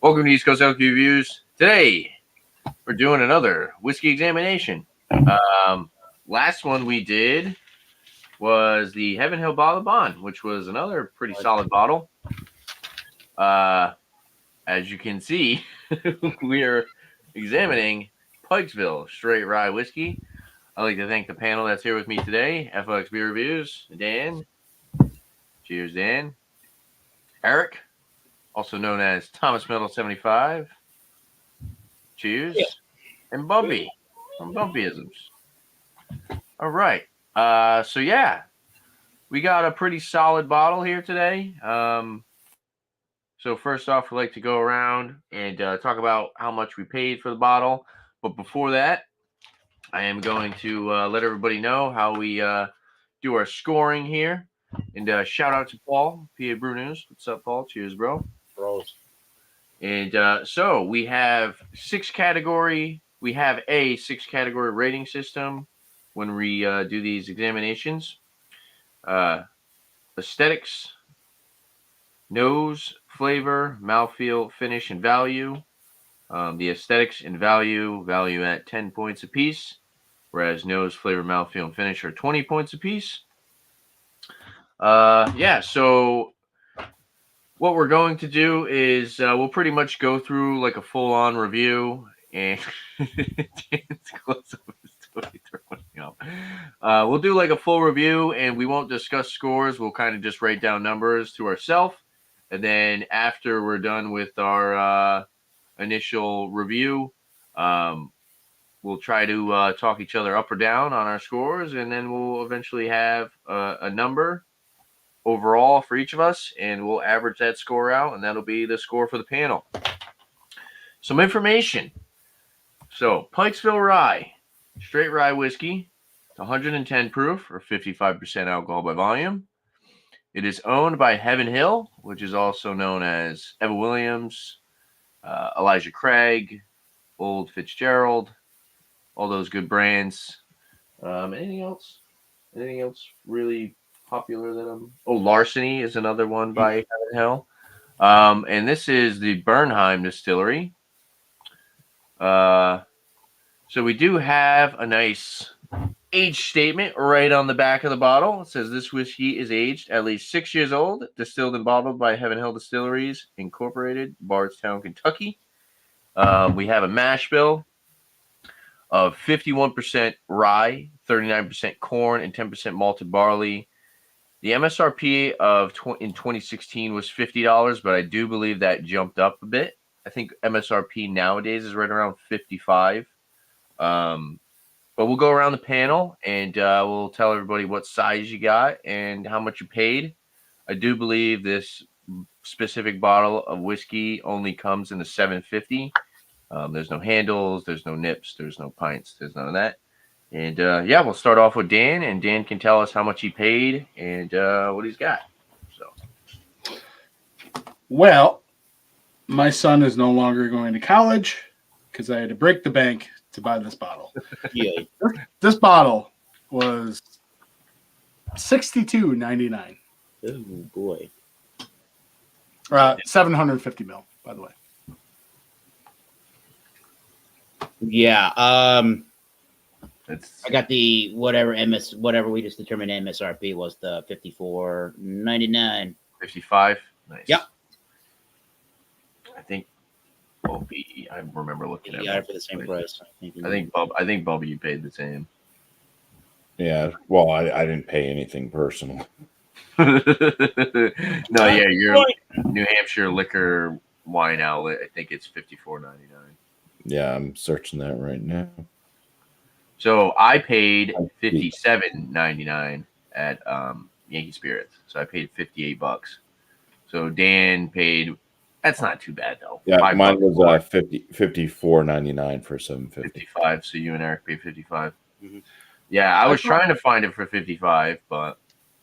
Welcome to East Coast LQ Reviews. Today, we're doing another whiskey examination. Last one we did was the Heaven Hill Bottle of Bond, which was another pretty solid bottle. As you can see, we are examining Pikesville Straight Rye Whiskey. I'd like to thank the panel that's here with me today. FLX Beer Reviews, Dan. Cheers, Dan. Eric, also known as Thomas Metal 75. Cheers. Yeah. And Bumpy from Bumpyisms. All right. So we got a pretty solid bottle here today. So first off, we'd like to go around and talk about how much we paid for the bottle. But before that, I am going to let everybody know how we do our scoring here. And shout out to Paul, PA Brew News. What's up, Paul? Cheers, bro. Bros. And so we have a 6-category rating system when we do these examinations. Aesthetics, nose, flavor, mouthfeel, finish, and value. The aesthetics and value at 10 points apiece, whereas nose, flavor, mouthfeel, and finish are 20 points apiece. So what we're going to do is we'll pretty much go through like a full-on review, and Dan's close up his toy throwing up. We'll do like a full review, and we won't discuss scores. We'll kind of just write down numbers to ourselves, and then after we're done with our initial review, we'll try to talk each other up or down on our scores, and then we'll eventually have a number overall for each of us, and we'll average that score out, and that'll be the score for the panel. Some information. So, Pikesville Rye, straight rye whiskey, 110 proof or 55% alcohol by volume. It is owned by Heaven Hill, which is also known as Eva Williams, Elijah Craig, Old Fitzgerald, all those good brands. Anything else? Anything else really popular that Larceny is another one by Heaven Hill. And this is the Bernheim distillery. So we do have a nice age statement right on the back of the bottle. It says this whiskey is aged at least 6 years old, distilled and bottled by Heaven Hill Distilleries Incorporated, Bardstown, Kentucky. We have a mash bill of 51% rye, 39% corn, and 10% malted barley. The MSRP in 2016 was $50, but I do believe that jumped up a bit. I think MSRP nowadays is right around $55. But we'll go around the panel, and we'll tell everybody what size you got and how much you paid. I do believe this specific bottle of whiskey only comes in the 750. There's no handles, there's no nips, there's no pints, there's none of that. And we'll start off with Dan, and Dan can tell us how much he paid and what he's got. So, well, my son is no longer going to college because I had to break the bank to buy this bottle. Yeah, this bottle was $62.99. oh boy, 750 ml, by the way. Yeah. I got the whatever we just determined MSRP was, the $54.99. 55. Nice. Yep. I think I remember looking at it for the same price. I think Bubby, you paid the same. Yeah. Well, I didn't pay anything personal. No, yeah, your New Hampshire liquor wine outlet, I think it's $54.99. Yeah, I'm searching that right now. So I paid $57.99 at Yankee Spirits. So I paid $58. So Dan paid. That's not too bad though. Yeah, mine was $54.99 for 750. 55. So you and Eric paid 55. Mm-hmm. Yeah, I was trying to find it for 55, but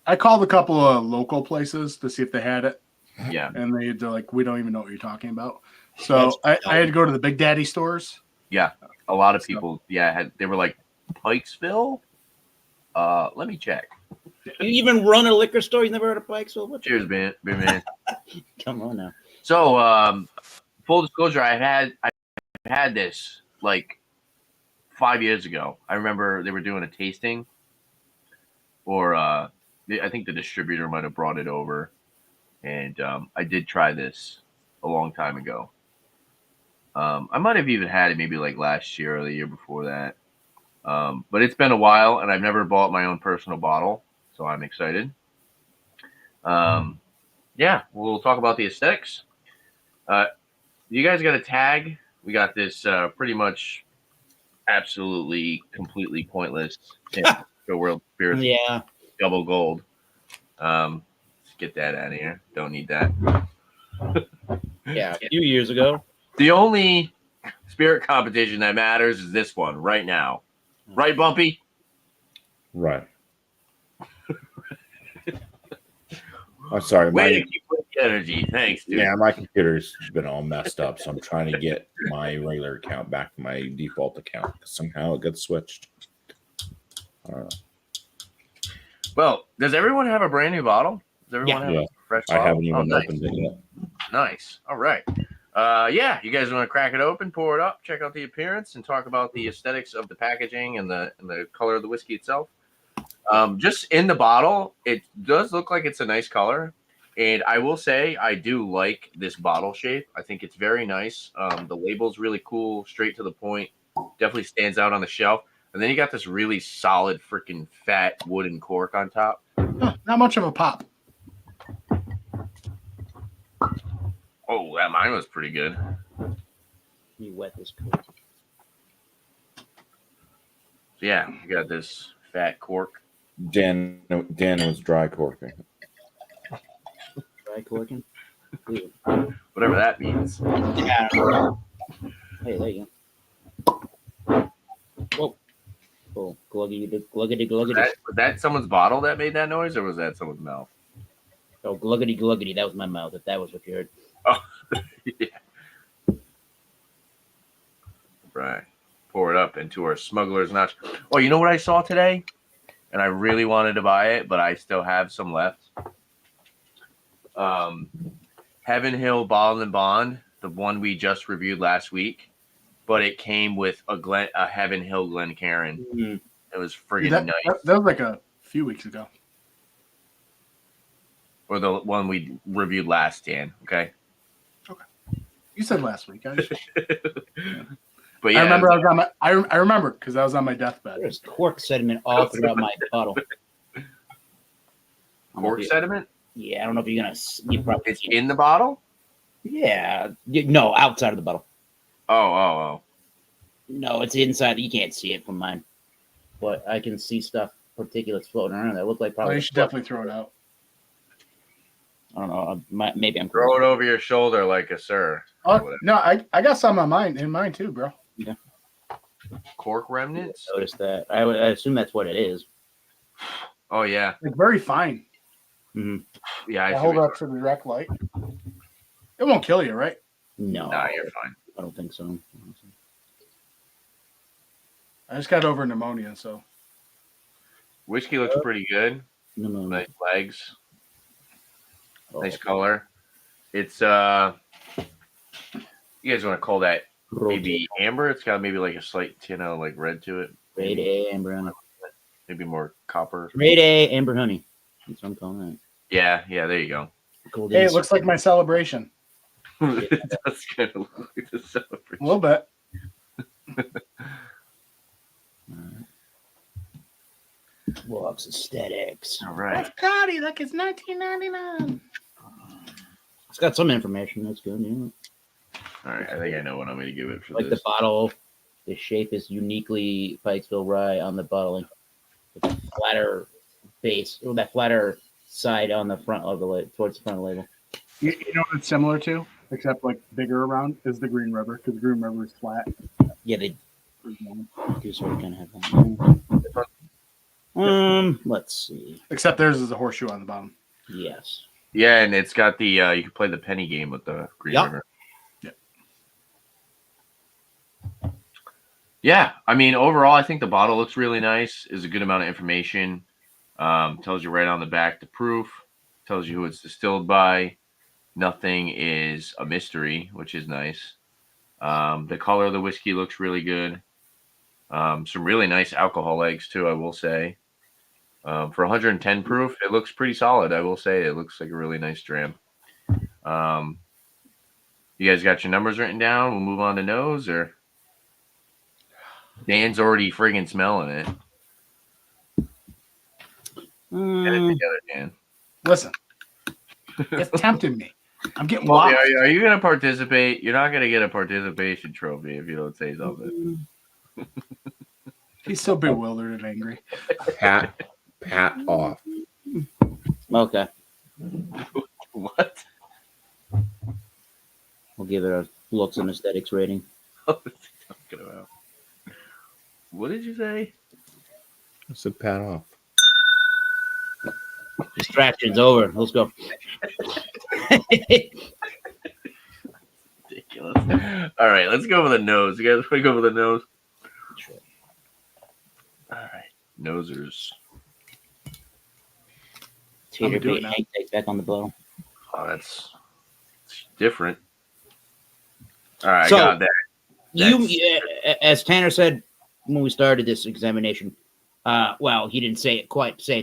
I called a couple of local places to see if they had it. Yeah, and they're like, we don't even know what you're talking about. So I had to go to the Big Daddy stores. Yeah, a lot of people. They were like, Pikesville. Let me check. You even run a liquor store? You never heard of Pikesville? Cheers, man. Come on now. So full disclosure, I had this like 5 years ago. I remember they were doing a tasting, or I think the distributor might have brought it over, and I did try this a long time ago. I might have even had it maybe like last year or the year before that. But it's been a while, and I've never bought my own personal bottle, so I'm excited. Yeah, we'll talk about the aesthetics. You guys got a tag? We got this pretty much absolutely, completely pointless for World Spirits Yeah. Double Gold. Let's get that out of here. Don't need that. Yeah. A few years ago. The only spirit competition that matters is this one right now. Right, Bumpy? Right. I'm sorry. Way to keep with the energy. Thanks, dude. Yeah, my computer's been all messed up, so I'm trying to get my regular account back to my default account. Somehow it got switched. I don't know. Well, does everyone have a brand new bottle? Does everyone have Yeah. a fresh I bottle? haven't even nice. opened it yet. Nice. All right. Yeah, you guys want to crack it open, pour it up, check out the appearance, and talk about the aesthetics of the packaging and the color of the whiskey itself. Just in the bottle, it does look like it's a nice color. And I will say I do like this bottle shape. I think it's very nice. The label's really cool, straight to the point. Definitely stands out on the shelf. And then you got this really solid freaking fat wooden cork on top. Not much of a pop. Oh, that mine was pretty good. You wet this cork. Yeah, you got this fat cork. Dan was dry corking. Dry corking. Ooh. Whatever that means. Yeah. Hey, there you go. Whoa. Oh, gluggity, gluggity, gluggity. Was that someone's bottle that made that noise, or was that someone's mouth? Oh, gluggity, gluggity. That was my mouth, if that was what you heard. Oh, yeah. Right. Pour it up into our smuggler's notch. Oh, you know what I saw today? And I really wanted to buy it, but I still have some left. Heaven Hill Bottle and Bond, the one we just reviewed last week, but it came with a Heaven Hill Glencairn. Mm-hmm. It was friggin' nice. That was like a few weeks ago. Or the one we reviewed last, Dan. Okay. You said last week. But yeah, I remember I was on my. I remember because I was on my deathbed. There's cork sediment all throughout my bottle. cork sediment. Yeah, I don't know if you're gonna. You probably. It's in the bottle. Yeah. No, outside of the bottle. Oh. No, it's inside. You can't see it from mine, but I can see stuff, particulates floating around that look like Oh, probably. you should definitely throw it out. I don't know. Maybe I'm. Throw it over your shoulder like a sir. Oh no, I got some on mine in mine too, bro. Yeah. Cork remnants. Notice that. I assume that's what it is. Oh yeah. It's very fine. Mm-hmm. Yeah. I hold it up to the direct light. It won't kill you, right? No, Nah, you're fine. I don't think so. I just got over pneumonia, so Whiskey looks pretty good. No. Nice legs. Oh, Nice color. It's you guys want to call that maybe amber? It's got maybe like a slight tint of like red to it. Grade A amber honey. Maybe more copper. Grade A amber honey. That's what I'm calling it. Yeah, there you go. Golden hey, it looks like my celebration. That's kind of like the A celebration. little bit. Wolf's aesthetics. All right. Cody, look, it's $19.99. It's got some information. That's good. Yeah. All right. I think I know what I'm going to give it for Like this. the bottle, the shape is uniquely Pikesville Rye on the bottling. With a flatter base, or that flatter side on the front of the label, towards the front of the label. You know what it's similar to, except like bigger around, is the Green River, because the Green River is flat. Yeah, they do sort of kind of have that. Let's see. Except theirs is a horseshoe on the bottom. Yes. Yeah, and it's got the you can play the penny game with the Green Yep. River. Yep. Yeah, I mean, overall, I think the bottle looks really nice. Is a good amount of information. Tells you right on the back the proof. Tells you who it's distilled by. Nothing is a mystery, which is nice. The color of the whiskey looks really good. Some really nice alcohol legs too, I will say. For 110 proof, it looks pretty solid. I will say it looks like a really nice dram. You guys got your numbers written down? We'll move on to nose, or Dan's already friggin' smelling it. Get it together, Dan. Listen, it's tempting me. I'm getting Well, lost. are you going to participate? You're not going to get a participation trophy if you don't say something. He's so bewildered and angry. Pat off. Okay. What? We'll give it a looks and aesthetics rating. What was he talking about? What did you say? I said pat off. Distractions over. Let's go. Ridiculous. All right, let's go with the nose. You guys want to go with the nose? Sure. All right, nosers. Tater do it bait now. Hank takes back on the blow. Oh, it's different. All right, So- I got that. As Tanner said when we started this examination, well, he didn't say it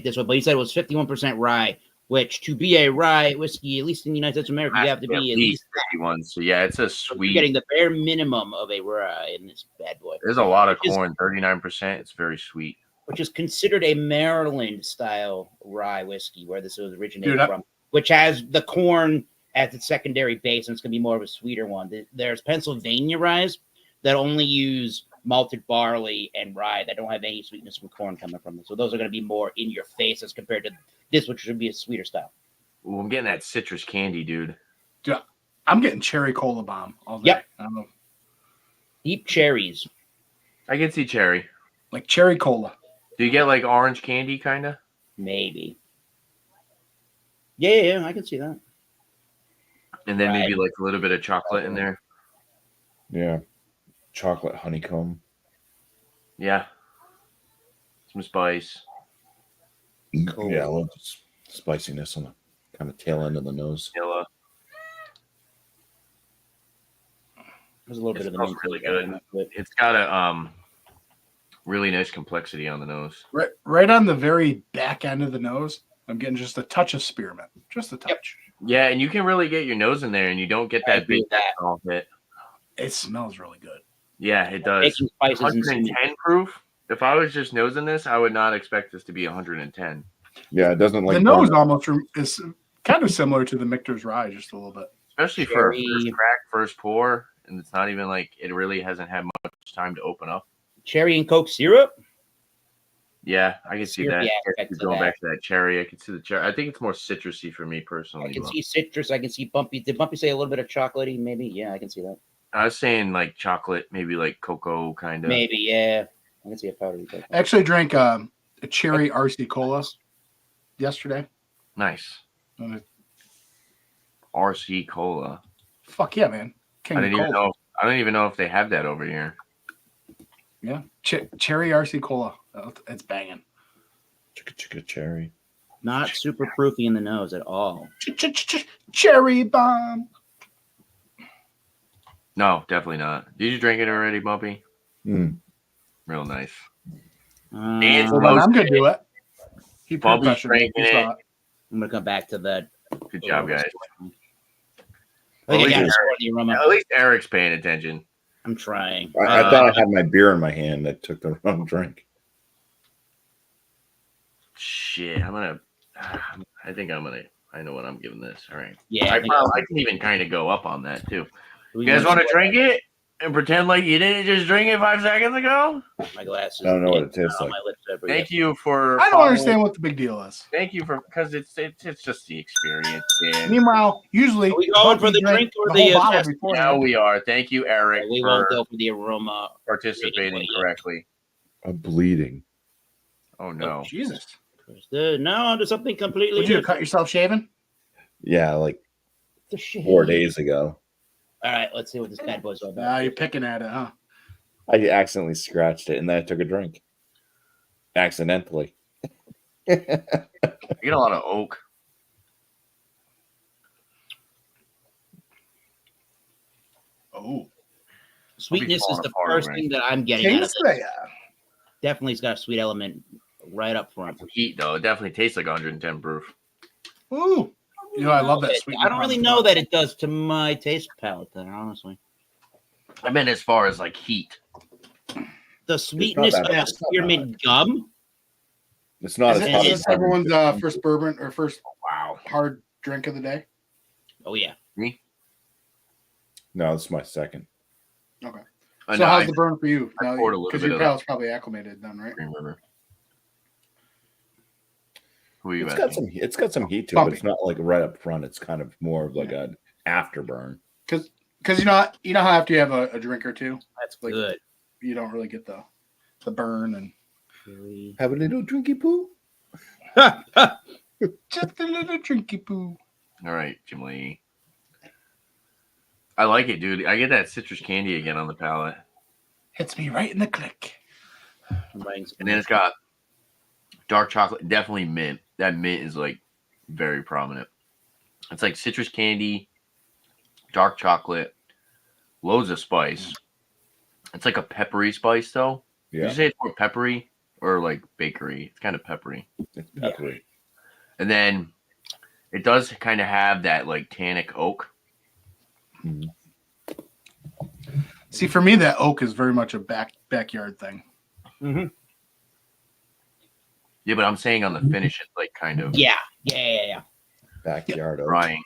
this way, but he said it was 51% rye, which to be a rye whiskey, at least in the United States of America, you have to be at least 51. So yeah, it's a you're sweet. getting the bare minimum of a rye in this bad boy, There's a lot of Which is- corn, 39%. It's very sweet. which is considered a Maryland style rye whiskey, where this was originated Dude, from, which has the corn as its secondary base, and it's going to be more of a sweeter one. There's Pennsylvania ryes that only use malted barley and rye that don't have any sweetness from corn coming from them. So those are going to be more in your face as compared to this, which should be a sweeter style. Ooh, I'm getting that citrus candy, dude. I'm getting cherry cola bomb all day. Yep. I don't know. Deep cherries. I can see cherry. Like cherry cola. Do you get like orange candy, kind of? Maybe. Yeah, I can see that. And then Right. maybe like a little bit of chocolate in there. Yeah. Chocolate honeycomb. Yeah. Some spice. Cool. Yeah, a little spiciness on the kind of tail end of the nose. Vanilla. There's a little It bit of the smells mint really flavor good. to it. It's got a really nice complexity on the nose. Right on the very back end of the nose, I'm getting just a touch of spearmint. Just a touch. Yeah, and you can really get your nose in there, and you don't get I that agree big with that. alcohol hit. It smells really good. Yeah, it does. Baking spices and 110 proof. If I was just nosing this, I would not expect this to be 110. Yeah, it doesn't like the nose burn. almost is kind of similar to the Michter's Rye, just a little bit. Especially for a Cherry. first crack, first pour, and it's not even like it really hasn't had much time to open up. cherry and Coke syrup. Yeah, I can see that. Syrupy Yeah, aspect to going that. back to that cherry, I can see the cherry. I think it's more citrusy for me I personally. can but see citrus. I can see bumpy. Did Bumpy say a little bit of chocolatey? Maybe. Yeah, I can see that. I was saying like chocolate, maybe like cocoa kind of. Maybe. Yeah, I can see a powdery cocoa. I actually drank a cherry RC Cola yesterday. Nice. And it- RC Cola. fuck yeah, man. King I of didn't even cola. know. I don't even know if they have that over here. Yeah. Cherry RC Cola. It's banging. Chicka cherry. Not super proofy in the nose at all. Cherry bomb. No, definitely not. Did you drink it already, Bumpy? Mm. Real nice. I'm Hold on, I'm gonna do it. He peer Bobby's pressured me. drinking He saw it. gonna come back to that. Good job, guys. I think I got Well, to score the aroma. At least Eric's paying attention. I'm trying. I thought I had my beer in my hand. I took the wrong drink. Shit, I'm gonna. I think I'm gonna. I know what I'm giving this. All right. Yeah, I, I think I can even kind of go up on that too. we You guys want want to drink it and pretend like you didn't just drink it 5 seconds ago? my glasses? I don't know what it tastes on like. my lips ever Thank yet. you for. I don't following- understand what the big deal is. Thank you for because it's just the experience. Dan. Meanwhile, usually Are we going for the drank drink or the whole the bottle test? before. Now we are. Thank you, Eric, We won't for go for the aroma. participating rating. correctly. I'm bleeding. Oh no. Jesus. No, there's something completely Would you different. cut yourself shaving? Yeah, like The shit. 4 days ago. All right, let's see what this bad boy's all about. Nah, you're picking at it, huh? I accidentally scratched it and then I took a drink. Accidentally. You get a lot of oak. Oh, Sweetness is falling the apart first over thing that I'm getting out of taste this. that. Definitely, it's got a sweet element right up front. Heat though, it definitely tastes like 110 proof. Ooh, I love that sweet. I don't really know that it does to my taste palate there, honestly. I meant as far as like heat. The sweetness of bad. spearmint gum. It's not Is as it, hot is as this everyone's first bourbon or first Wow. hard drink of the day? Oh yeah. Me? No, it's my second. Okay. I So know, how's I the burn for you? I poured a little Because bit your of that. palate's probably acclimated then, right? Green River. Who are you It's asking? got some heat to it, but it's not like right up front. It's kind of more of like an afterburn. Because you know how after you have a drink or two, That's like, good. you don't really get the burn and Have a little drinky poo. just a little drinky poo. All right, Jim Lee. I like it, dude. I get that citrus candy again on the palate. Hits me right in the click. I'm buying some. And then it's got dark chocolate, definitely mint. That mint is like very prominent. It's like citrus candy, dark chocolate, loads of spice. It's like a peppery spice though. Did Yeah, you say it's more peppery or like bakery? It's kind of peppery. it's peppery. And then it does kind of have that like tannic oak. Mhm. See, for me, that oak is very much a backyard thing. Mhm. Yeah, but I'm saying on the finish, it's like kind of Yeah. Backyard. oak. drying.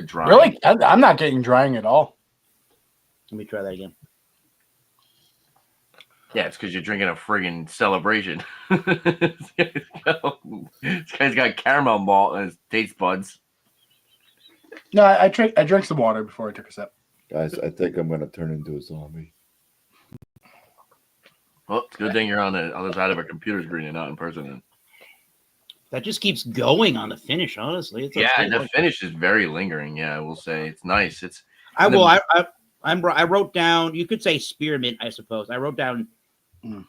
Drying. Really? I'm not getting drying at all. Let me try that again. Yeah, it's because you're drinking a friggin' celebration. This guy's got caramel malt in his taste buds. No, I drank some water before I took a sip. Guys, I think I'm gonna turn into a zombie. Well, it's a good thing you're on the other side of a computer screen and not in person. Then. That just keeps going on the finish. Honestly, it's Yeah, the finish is very lingering. Yeah, I will say it's nice. It's I wrote down. You could say spearmint, I suppose. I wrote down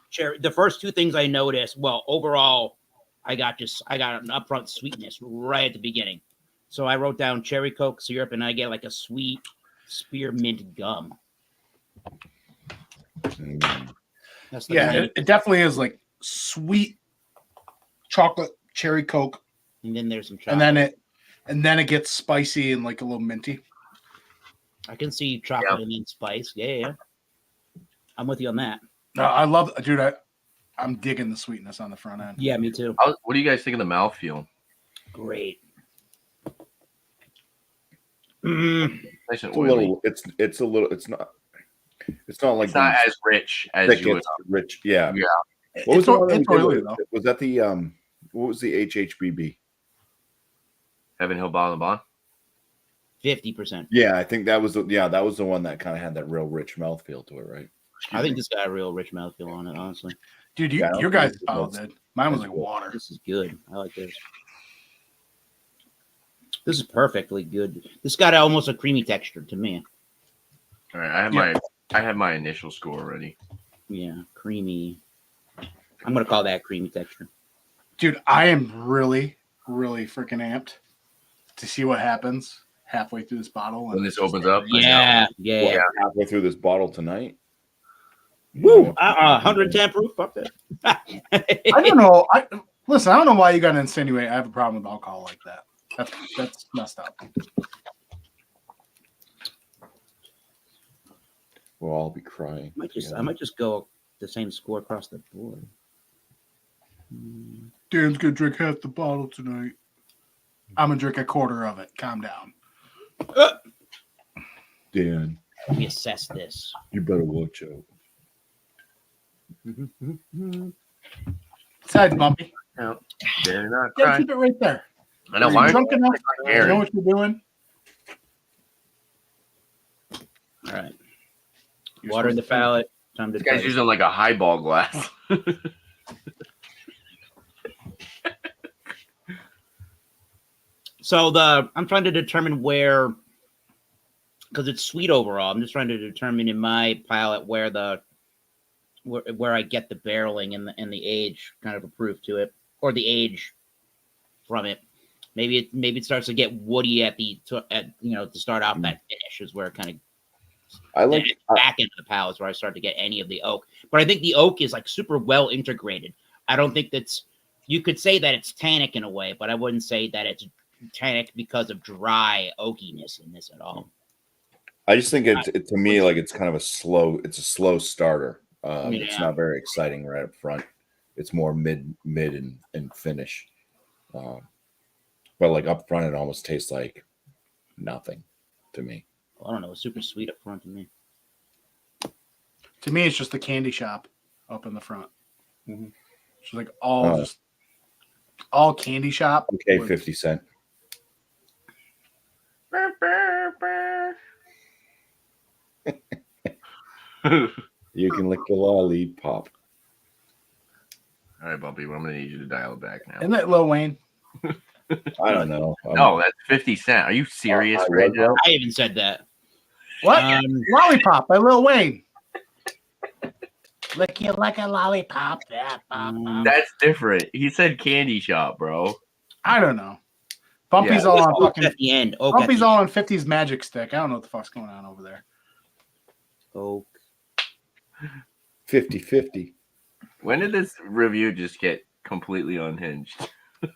cherry. The first two things I noticed. Well, overall, I got an upfront sweetness right at the beginning. So I wrote down cherry coke syrup, and I get like a sweet spearmint gum. That's the main- it definitely is like sweet chocolate cherry coke, and then there's some chocolate. and then it gets spicy and like a little minty. I can see chocolate and then spice. Yeah. I'm with you on that. I love, dude. I'm digging the sweetness on the front end. Yeah, me too. what do you guys think of the mouthfeel? Great. Nice and It's a oily. little. It's a little. It's not. It's not like It's not these as rich as thick, you would. it's rich. Yeah. Yeah. What was the one that it's we did oily, with- though. Was that the What was the HHBB? Heaven Hill Bottle of Bond. 50%. Yeah, I think that was the one that kind of had that real rich mouthfeel to it, right? I think this got a real rich mouthfeel on it, honestly. Dude, Yeah, I your don't guys' think bottle that's- did. Mine was that's like good. water. This is good. I like this. This is perfectly good. This got almost a creamy texture to me. All right, I have my initial score already. Yeah, creamy. I'm gonna call that creamy texture. Dude, I am really, really freaking amped to see what happens halfway through this bottle. When this opens up. Yeah. What, halfway through this bottle tonight. Woo! 110 proof. Fuck that. I don't know. Listen, I don't know why you got to insinuate I have a problem with alcohol like that. That's messed up. Well, I'll be crying. I might just go the same score across the board. Dan's gonna drink half the bottle tonight. I'm gonna drink a quarter of it. Calm down. Dan, Let me assess this. you better watch out. Sides bumpy. No, better not Yeah, cry. keep it right there. I know Are why. you drunk enough? You Aaron. know what you're doing? All right. You're Water in the supposed to- palate. Time to This guy's try. using like a highball glass. So I'm trying to determine where, because it's sweet overall. I'm just trying to determine in my palate where I get the barreling and the age kind of approved to it, or the age from it. Maybe it starts to get woody to start off that finish is where it kind of I Then like. it's back into the palates where I start to get any of the oak. But I think the oak is like super well integrated. I don't think you could say that it's tannic in a way, but I wouldn't say that it's tannic because of dry oakiness in this at all. I just think to me like it's kind of a slow starter. It's Yeah. not very exciting right up front. It's more mid and finish. But like up front, it almost tastes like nothing to me. I don't know. It's super sweet up front to me. To me, it's just the candy shop up in the front. Mhm. It's like all candy shop. Okay, with- 50 cent. You can lick the lollipop. All right, Bumpy, I'm going to need you to dial it back now. Isn't that Lil Wayne? I don't know. No, that's 50 Cent. Are you serious I right was now? right. I even said that. What? Lollipop by Lil Wayne. Lick you like a lollipop. Yeah, That's different. He said candy shop, bro. I don't know. Bumpy's Yeah. all on Oak fucking. at the end. Oak at Bumpy's the all on 50's magic stick. I don't know what the fuck's going on over there. oak. 50-50. When did this review just get completely unhinged?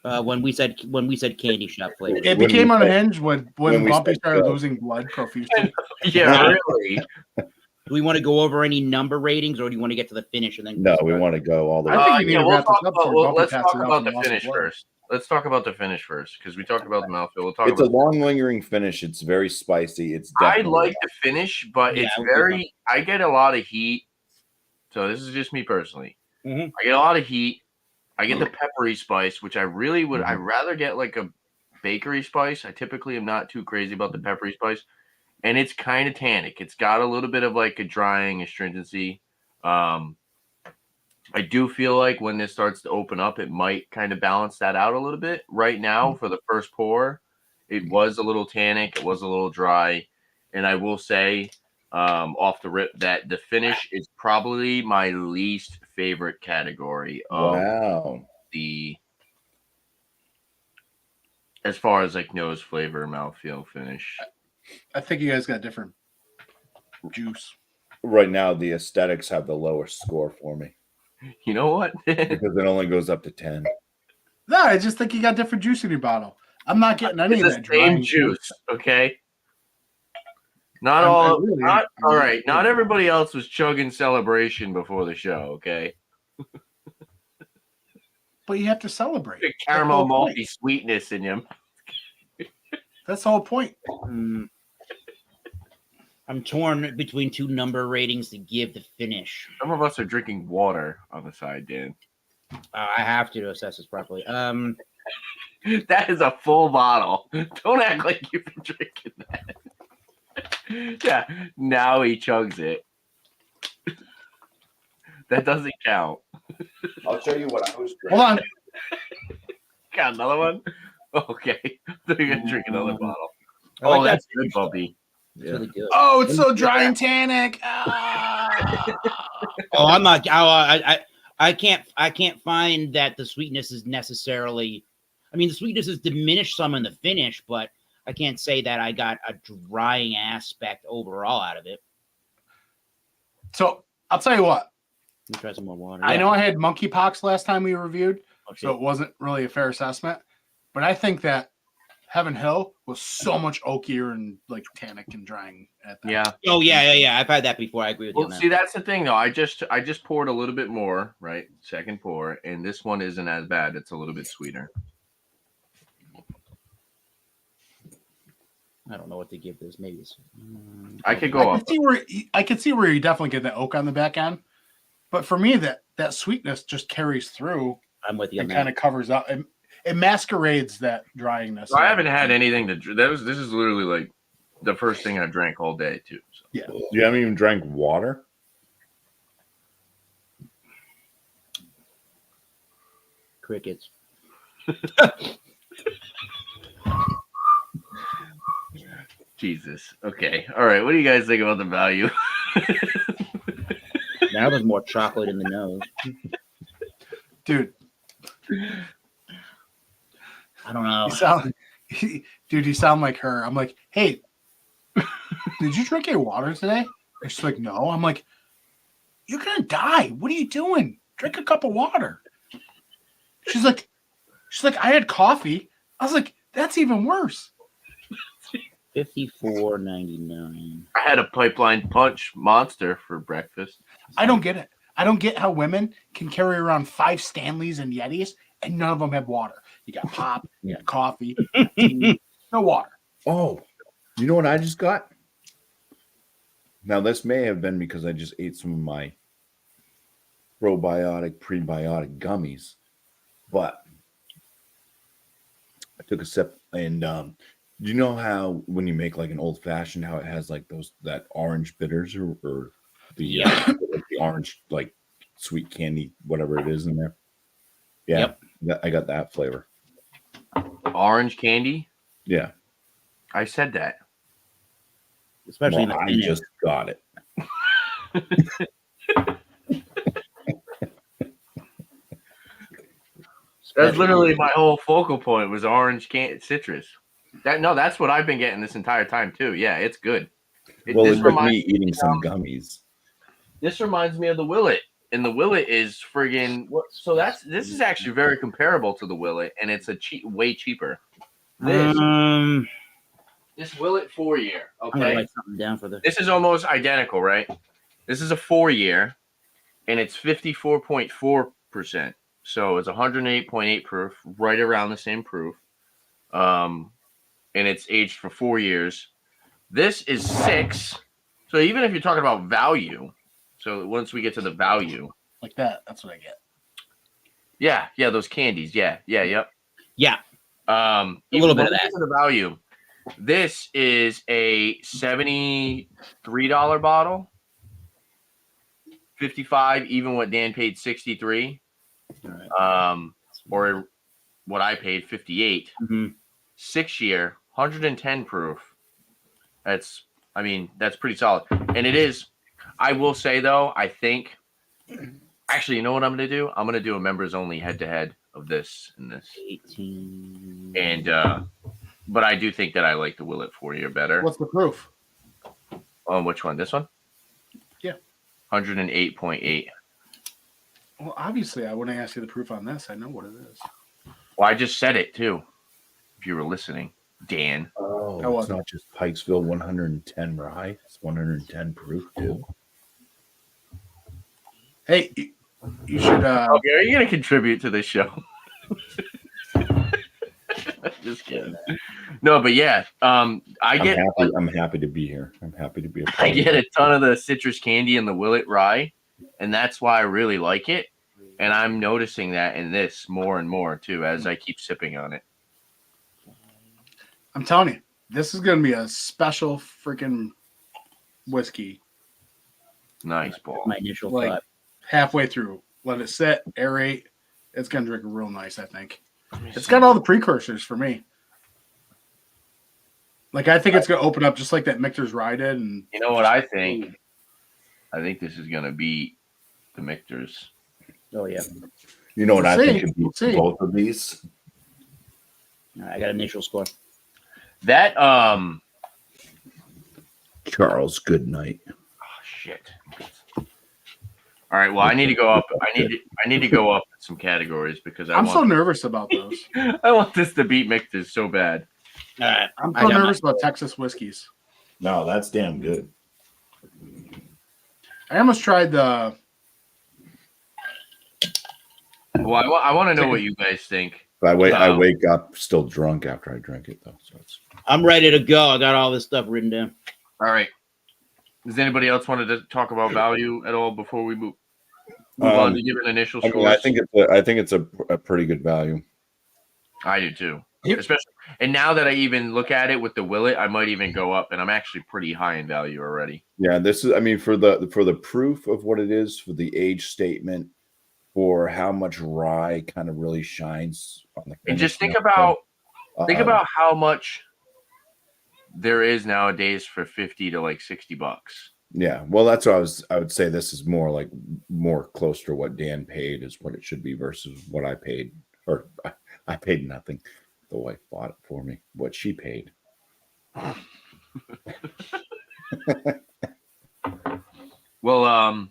When we said candy shop flavor. It When became we said- unhinged when when we Bumpy said started go. losing blood profusely. Yeah, really. Do we want to go over any number ratings, or do you want to get to the finish and then? No, we want to go all the way. I think you need Yeah, to wrap this up before Bumpy let's passes talk out about from the loss of finish blood. first. Let's talk about the finish first because we talked about the mouthfeel. We'll talk It's a about. long lingering finish. It's very spicy. It's I definitely like the finish, but Yeah, it's I would agree. very. I get a lot of heat. So this is just me personally. Mhm. I get a lot of heat. I get the peppery spice, which I really would. I'd rather get like a bakery spice. I typically am not too crazy about the peppery spice, and it's kind of tannic. It's got a little bit of like a drying astringency. I do feel like when this starts to open up, it might kind of balance that out a little bit. Right now, for the first pour, it was a little tannic. It was a little dry, and I will say, off the rip, that the finish is probably my least favorite category of wow. the, as far as like nose flavor, mouthfeel, finish. I think you guys got different juice. Right now, the aesthetics have the lowest score for me You know what? because it only goes up to 10. No, I just think you got different juice in your bottle. I'm not getting any It's of the that same drying juice, okay? Not I all. really not am. all right. Not everybody else was chugging Celebration before the show, okay? But you have to celebrate. The That's the caramel whole point. malty sweetness in you. That's the whole point. I'm torn between two number ratings to give the finish. Some of us are drinking water on the side, Dan. I have to assess this properly. That is a full bottle. Don't act like you've been drinking that. Yeah, now he chugs it. That doesn't count. I'll show you what I was Hold on. Got another one? Okay. They're going to drink another bottle. I like Oh, that that's good, finish, though. Bumpy. It's really good. Oh, it's so dry and tannic. Ah. Oh, I'm not. I can't find that the sweetness is necessarily. I mean, the sweetness is diminished some in the finish, but I can't say that I got a drying aspect overall out of it. So I'll tell you what. Let me try some more water. I know I had monkeypox last time we reviewed, Oh, shit. so it wasn't really a fair assessment. But I think that Heaven Hill was so much oakier and like tannic and drying at that. Yeah. Oh yeah. I've had that before. I agree with you Well, on that. see, that's the thing, though. I just poured a little bit more, right? Second pour, and this one isn't as bad. It's a little bit sweeter. I don't know what to give this. Maybe it's. I could go I up. could see where you definitely get the oak on the back end, but for me that sweetness just carries through I'm with you on and that. kind of covers up. It masquerades that dryingness. I haven't had anything to drink. This is literally like the first thing I drank all day, too. So. Yeah. You haven't even drank water? Crickets. Jesus. Okay. All right. What do you guys think about the value? Now there's more chocolate in the nose. Dude, I don't know. you sound like her. I'm like, hey, did you drink your water today? And she's like, no. I'm like, you're gonna die. What are you doing? Drink a cup of water. She's like, I had coffee. I was like, that's even worse. $54.99. I had a pipeline punch monster for breakfast. I don't get it. I don't get how women can carry around 5 Stanleys and Yetis and none of them have water. You got pop, you got coffee, tea, no water. Oh, you know what I just got? Now, this may have been because I just ate some of my probiotic, prebiotic gummies, but I took a sip and do you know how when you make like an old fashioned, how it has like that orange bitters or the the orange like sweet candy, whatever it is in there? Yeah, I got that flavor. Orange candy? Yeah, I said that. Especially well, in I just got it. That's literally my whole focal point was orange citrus. That's what I've been getting this entire time too. Yeah, it's good. Well, it's like me eating some gummies. This reminds me of the Willet, and the Willet is friggin' so this is actually very comparable to the Willet, and it's way cheaper. This Willet 4-year. I'm gonna Okay, write something down for this. this is almost identical, right? This is a 4-year, and it's 54.4%. So it's 108.8 proof, right around the same proof. And it's aged for 4 years. This is 6. So even if you're talking about value, so once we get to the value, Like that. That's what I get. yeah, those candies, yep. Yeah, A little bit of that. The value. This is a $73 bottle, 55. Even what Dan paid 63. Or what I paid 58. 6-year, 110 proof. That's pretty solid. And it is, I will say though, I think actually, you know what I'm gonna do? I'm gonna do a members only head to head of this and this. 18. And but I do think that I like the Willet 4-year better. What's the proof? Which one? This one? Yeah. 108.8. Well, obviously, I wouldn't ask you the proof on this. I know what it is. Well, I just said it too. If you were listening, Dan. Oh, it's not just Pikesville 110 rye. It's 110 proof too. Hey, you should. Okay, are you going to contribute to this show? Just kidding. No, but yeah, I'm happy to be here. I'm happy to be a part I get a ton of the citrus candy in the Willet rye, and that's why I really like it. And I'm noticing that in this more and more too as I keep sipping on it. I'm telling you, this is going to be a special freaking whiskey. Nice, Paul. My initial Like thought. halfway through, let it sit, aerate. It's going to drink real nice, I think. It's got all the precursors for me. Like, I think it's going to open up just like that Michter's Rye did. And you know what I think? I think this is going to beat the Michter's. Oh yeah. You know what We'll I think could We'll beat both of these? All right, I got initial score. That Charles, good night. oh shit. All right, well I need to go up. I need to go up in some categories because I'm so nervous about those. I want this to beat Michter's so bad. All right, I'm so nervous about Texas whiskeys. No, that's damn good. I almost tried the. Well, I want to know what you guys think. I wake up still drunk after I drink it though. So I'm ready to go. I got all this stuff written down. All right. Does anybody else want to talk about value at all before we move on to give an initial score? I think it's a pretty good value. I do too. Especially, and now that I even look at it with the Willet, I might even go up, and I'm actually pretty high in value already. Yeah, this is. I mean, for the proof of what it is, for the age statement, for how much rye kind of really shines on the. And just think about how much there is nowadays for $50 to like $60. Yeah, well, that's what I would say this is more close to what Dan paid is what it should be versus what I paid, or I paid nothing. The wife bought it for me. What she paid. Well,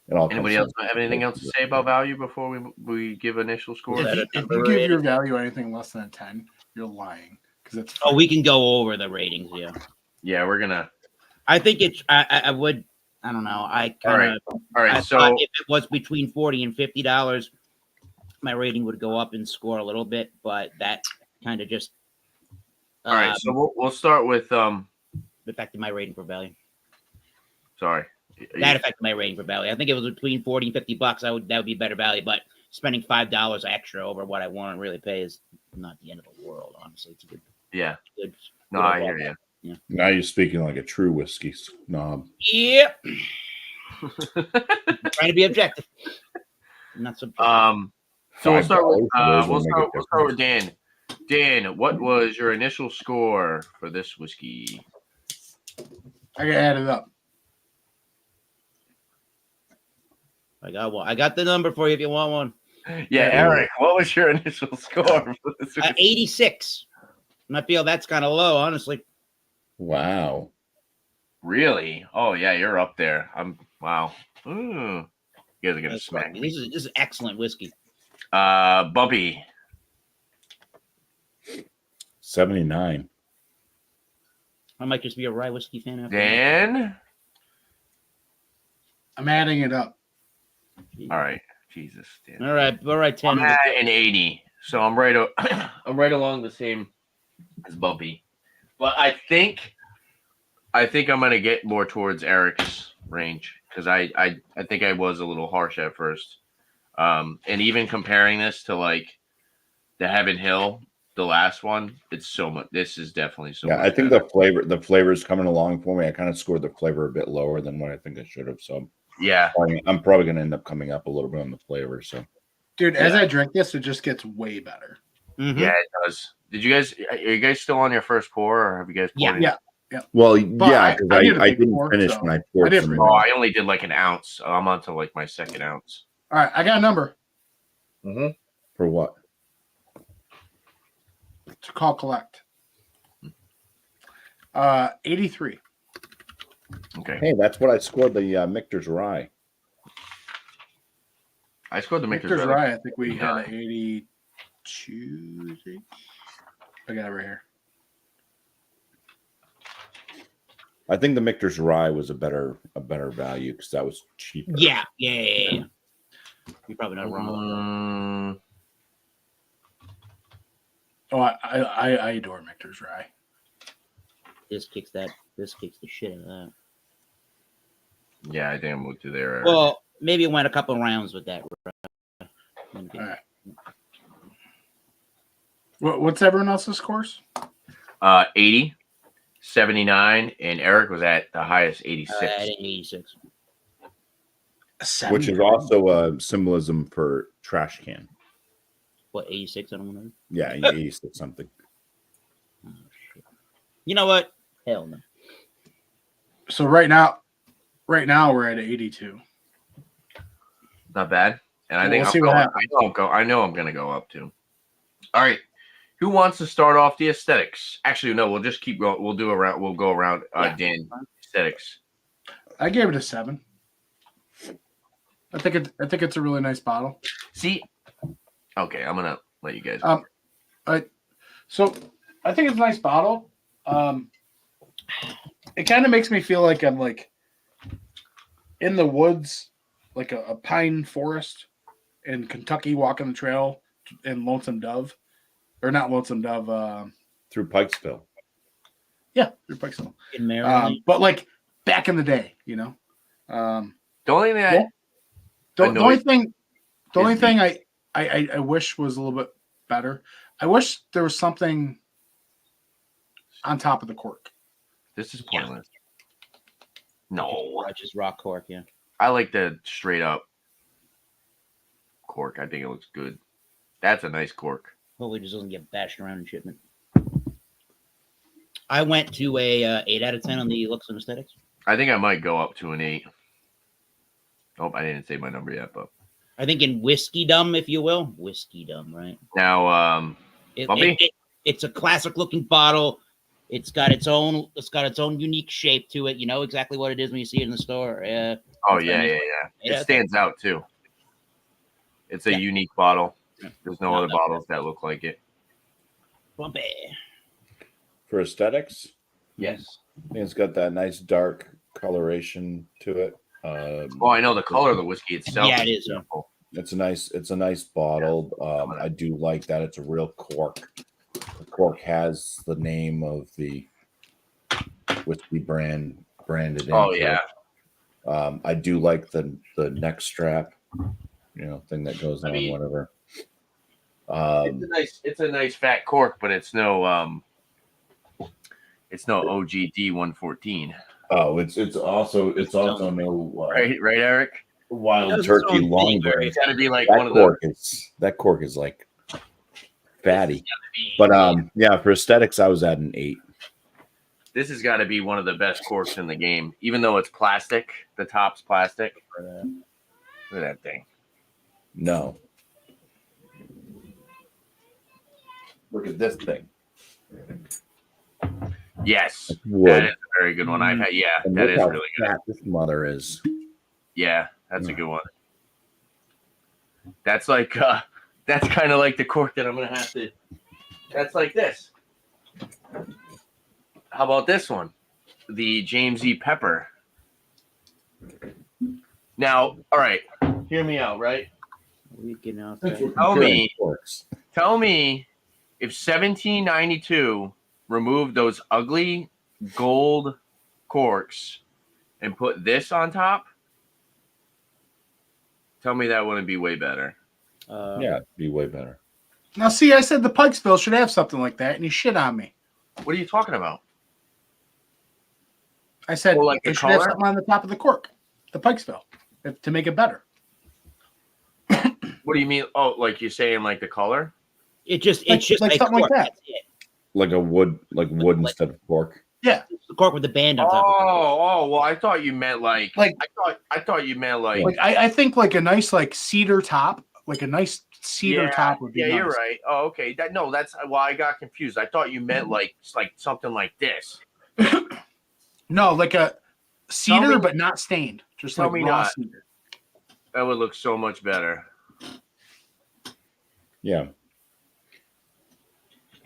It all anybody comes else have anything else to say about value before we give initial scores? that a If number you give rating? your value anything less than a 10, you're lying because it's Oh, we can go over the ratings. Yeah, Yeah, we're gonna. I think it's. I would. I don't know. I kind of. All right. I So thought if it was between $40 and $50, my rating would go up and score a little bit, but that kind of just all right. So we'll start with affected my rating for value. Sorry. That affected my rating for value. I think it was between $40 and $50. That would be better value, but spending $5 extra over what I want to really pay is not the end of the world. Honestly, it's a good. Yeah. Good. No, good I overall hear you. Now you're speaking like a true whiskey snob. Yep. Trying to be objective. Not subjective. So we'll start with $5, we'll start with Dan. Dan, what was your initial score for this whiskey? I gotta add it up. I got one. I got the number for you if you want one. Yeah, Eric, what was your initial score for this whiskey? 86. And I feel that's kind of low, honestly. Wow. Really? Oh yeah, you're up there. Wow. Ooh. You guys are gonna That's smack funny. me. This is excellent whiskey. Bumpy. 79. I might just be a rye whiskey fan after Dan. I'm adding it up. that. All right. Jesus, Dan. All right, 10. I'm at an 80, so I'm right. I'm right along the same as Bumpy, but I think I'm gonna get more towards Eric's range because I think I was a little harsh at first, and even comparing this to like the Heaven Hill, the last one, it's so much. This is definitely so. Yeah, much I think better. the flavor is coming along for me. I kind of scored the flavor a bit lower than what I think I should have. So Yeah. I'm probably going to end up coming up a little bit on the flavor. So Dude, as I drink this, it just gets way better. Mhm. Yeah, it does. Are you guys still on your first pour, or have you guys poured Yeah. it? well, But yeah, because I did a I big didn't pour, finish so when I poured I did some pretty Oh, more. I only did like an ounce. So I'm on to like my second ounce. All right, I got a number For what? to call collect. 83. Okay. Hey, that's what I scored the Michter's Rye. I scored the Victor's Michter's right. I think we had Nine. an 82. I got it right here. I think the Michter's Rye was a better value because that was cheaper. Yeah. You're probably not wrong. Oh, I adore Victor's Rye. This kicks the shit out of that. Yeah, I think I'm moved to there. Well, maybe it went a couple rounds with that. All right. What's everyone else's scores? 80, 79, and Eric was at the highest 86. 86. Which is also a symbolism for trash can. What, 86? I don't know. Yeah, 86 something. Oh, shit. You know what? Hell no. So right now we're at 82. Not bad. And I Well, think we'll see what happens. I know I'm gonna go up too. All right. Who wants to start off the aesthetics? Actually, no, we'll just keep going. We'll go around Yeah. Dan aesthetics. I gave it a 7. I think it's a really nice bottle. See? Okay, I'm gonna let you guys. So I think it's a nice bottle. It kind of makes me feel like I'm like in the woods, like a pine forest in Kentucky, walking the trail in Lonesome Dove, or not Lonesome Dove. Through Pikesville. Yeah, through Pikesville. In Maryland. But like back in the day, you know. The only thing Yeah. The only thing the- I wish was a little bit better. I wish there was something on top of the cork. this is pointless. No, Just rock cork, yeah. I like the straight up cork. I think it looks good. That's a nice cork. Hopefully it just doesn't get bashed around in shipment. I went to a 8 out of 10 on the looks and aesthetics. I think I might go up to an 8. Oh, I didn't say my number yet, but I think in whiskey-dom, if you will. Whiskey-dom, right? now, Bumpy? It's a classic-looking bottle. It's got its own unique shape to it. You know exactly what it is when you see it in the store. Oh yeah. It stands out too. It's a unique bottle. There's no other bottles that look like it. Bumpy. For aesthetics, Yes. I think it's got that nice dark coloration to it. Oh, I know the color of the whiskey itself. Yeah, it is. Beautiful. It's a nice bottle. I do like that. It's a real cork. The cork has the name of the whiskey branded Oh into yeah. it. I do like the neck strap, thing that goes on, whatever. It's a nice fat cork, but it's no OGD 114. Oh, it's also no Right, Eric. Wild Turkey Longberry. It's got to be like that cork is like fatty. But for aesthetics, I was at an 8. This has got to be one of the best corks in the game, even though it's plastic. The top's plastic. Look at that thing. No. Look at this thing. Yes, Wood. that is a very good one. I've had, And that look is how really good. fat this mother is. Yeah, that's a good one. That's like that's kind of like the cork that I'm gonna have to. That's like this. How about this one? The James E. Pepper. Now, all right, hear me out, right? Tell me if 1792 removed those ugly gold corks and put this on top. Tell me that wouldn't be way better. Yeah, it'd be way better. Now, see, I said the Pikesville should have something like that, and he shit on me. What are you talking about? I said like it the should have color? something on the top of the cork, the Pikesville, to make it better. What do you mean? Oh, like you're saying like the color? It's just like something cork. like that. That's it. Like a wood, instead of cork. Yeah. It's the cork with the band on top. Well, I thought you meant like I thought you meant like I think like a nice like cedar top, like a nice cedar top would be nice. You're right. Oh, okay. That's I got confused. I thought you meant like something like this. No, like a cedar, me- but not stained. Just tell like me raw not. cedar. That would look so much better. Yeah.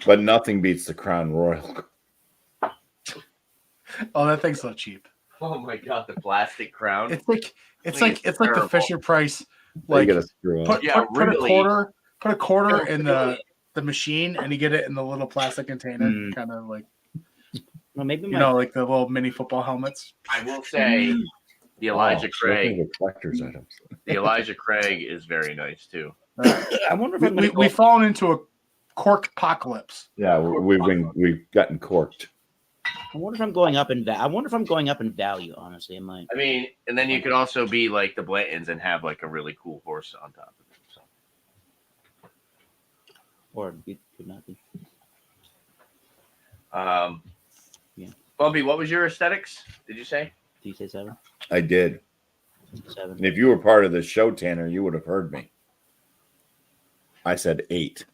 But nothing beats the Crown Royal. Oh, that thing's so cheap. Oh my god, the plastic crown. It's like the terrible. Fisher Price. You Like gotta screw up. put a quarter in the machine, and you get it in the little plastic container, kind of like Well, maybe like the little mini football helmets. I will say the Elijah Craig. The collector's items. The Elijah Craig is very nice too. I wonder if I'm gonna We've fallen into a cork apocalypse. Yeah, we've gotten corked. I wonder if I'm going up in value. Honestly, I might. I mean, and then you could also be like the Blantons and have like a really cool horse on top of it. So. Or it could not be. Yeah. Bumpy, what was your aesthetics? Did you say? Did you say 7? I did. 7. And if you were part of the show, Tanner, you would have heard me. I said 8.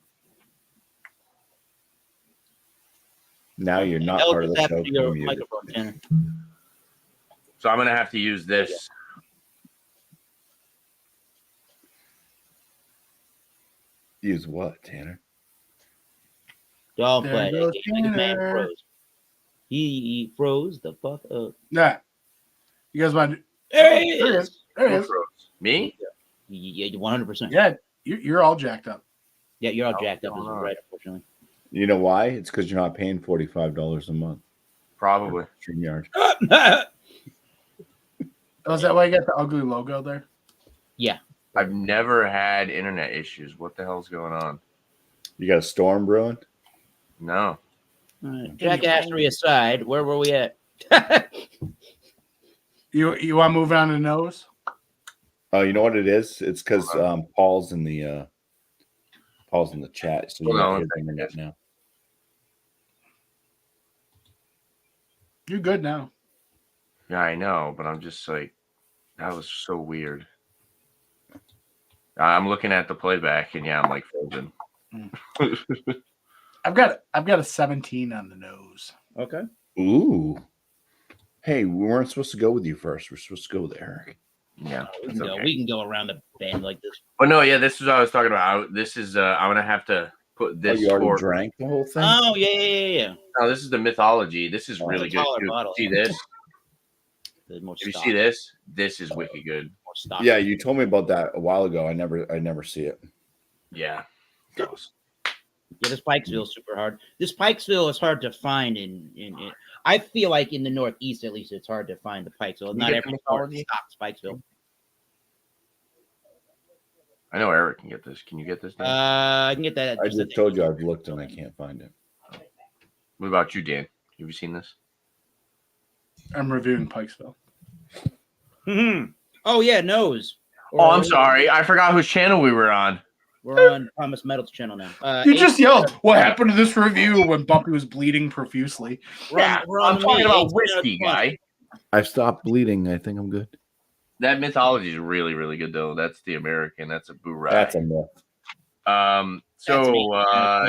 Now you're not part of the show. Your microphone, Tanner. So I'm gonna have to use this. Use what, Tanner? Don't There play goes that game. Like a man Tanner. froze. He froze the fuck up. Yeah. You guys want to? There he There it is. is. There Who it is. froze? Me? Yeah, 100%. Yeah, you're all jacked up. Yeah, you're all jacked up. no, This is no. right, unfortunately. You know why? It's because you're not paying $45 a month. Probably. StreamYard. Oh, is that why you got the ugly logo there? Yeah. I've never had internet issues. What the hell's going on? You got a storm brewing? No. All right. Jackassery aside, where were we at? You want to move on to nose? Oh, you know what it is? It's because Paul's in the chat, so you Hold got on. his internet now. You're good now. Yeah, I know, but I'm just like, that was so weird. I'm looking at the playback, and yeah, I'm like frozen. I've got a 17 on the nose. Okay. Ooh. Hey, we weren't supposed to go with you first. We're supposed to go with Eric. Yeah, We it's can go. okay. We can go around the band like this. But no, yeah, this is what I was talking about. This is I'm gonna have to put this. You already for, drank the whole thing? Oh yeah. No, this is the mythology. This is really It's a good. taller Too. bottle, See yeah. this? There's more If you stock. see this, this is wicked good. More stock. Yeah, you told me about that a while ago. I never see it. Yeah. Gross. Yeah, this Pikesville is super hard. This Pikesville is hard to find in I feel like in the Northeast, at least, it's hard to find the Pikesville. You Not get every the store mythology? stocks Pikesville. I know Eric can get this. Can you get this? Dan? I can get that. I just told you I've looked and I can't find it. What about you, Dan? Have you seen this? I'm reviewing Pikesville. Mhm. Oh yeah, nose. Oh, I'm sorry. I forgot whose channel we were on. We're on Thomas Metal's channel now. You just yelled, "What happened to this review?" when Bumpy was bleeding profusely. We're on I'm talking about 18 whiskey, guy. I've stopped bleeding. I think I'm good. That mythology is really, really good, though. That's the American. That's a boo rye. That's a myth. So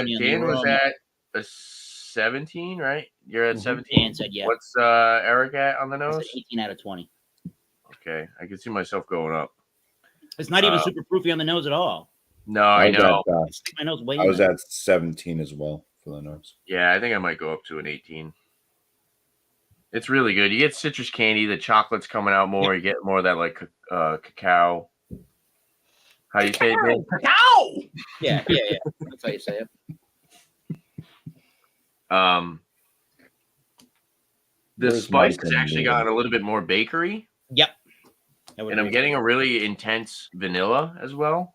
me. Dan was at a 17, right? You're at 17. Dan said yeah. What's Eric at on the I said nose? 18 out of 20. Okay, I can see myself going up. It's not even super proofy on the nose at all. No, I know. Stick my nose way I in was there. at 17 as well for the nose. Yeah, I think I might go up to an 18. It's really good. You get citrus candy. The chocolate's coming out more. You get more of that like cacao. How do you say it, Dan? Cacao! Yeah. That's how you say it. The Where's spice Mike has and actually Neil? gotten a little bit more bakery, Yep. I would and I'm agree. getting a really intense vanilla as well.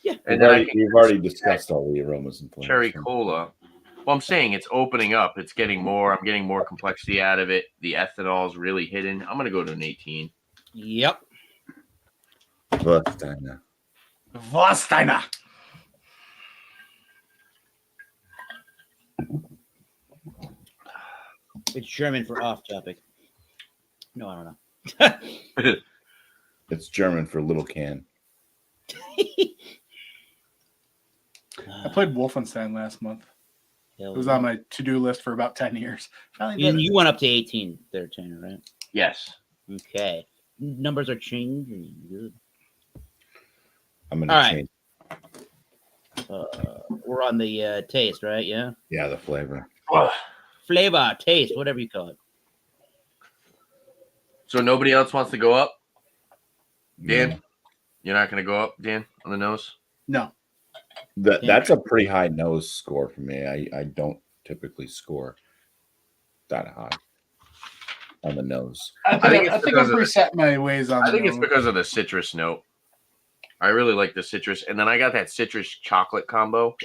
Yeah. And then I can We've already discussed all the aromas and flavors. cherry cola. Well, I'm saying it's opening up. It's getting more. I'm getting more complexity out of it. The ethanol is really hidden. I'm gonna go to an 18. Yep. Vastana. Vosteiner. It's German for off topic. No, I don't know. It's German for little can. I played Wolfenstein last month. It was on my to-do list for about 10 years. Finally did And it. you went up to 18 there, Tanner, right? Yes. Okay. Numbers are changing. Good. I'm gonna All right. change. We're on the taste, right? Yeah. Yeah, the flavor. Flavor, taste, whatever you call it. So nobody else wants to go up? Dan? No. You're not gonna go up, Dan, on the nose? No. That's a pretty high nose score for me. I don't typically score that high on the nose. I think think, it's I think because I've of reset my ways on I think the it's nose. because of the citrus note. I really like the citrus, and then I got that citrus chocolate combo.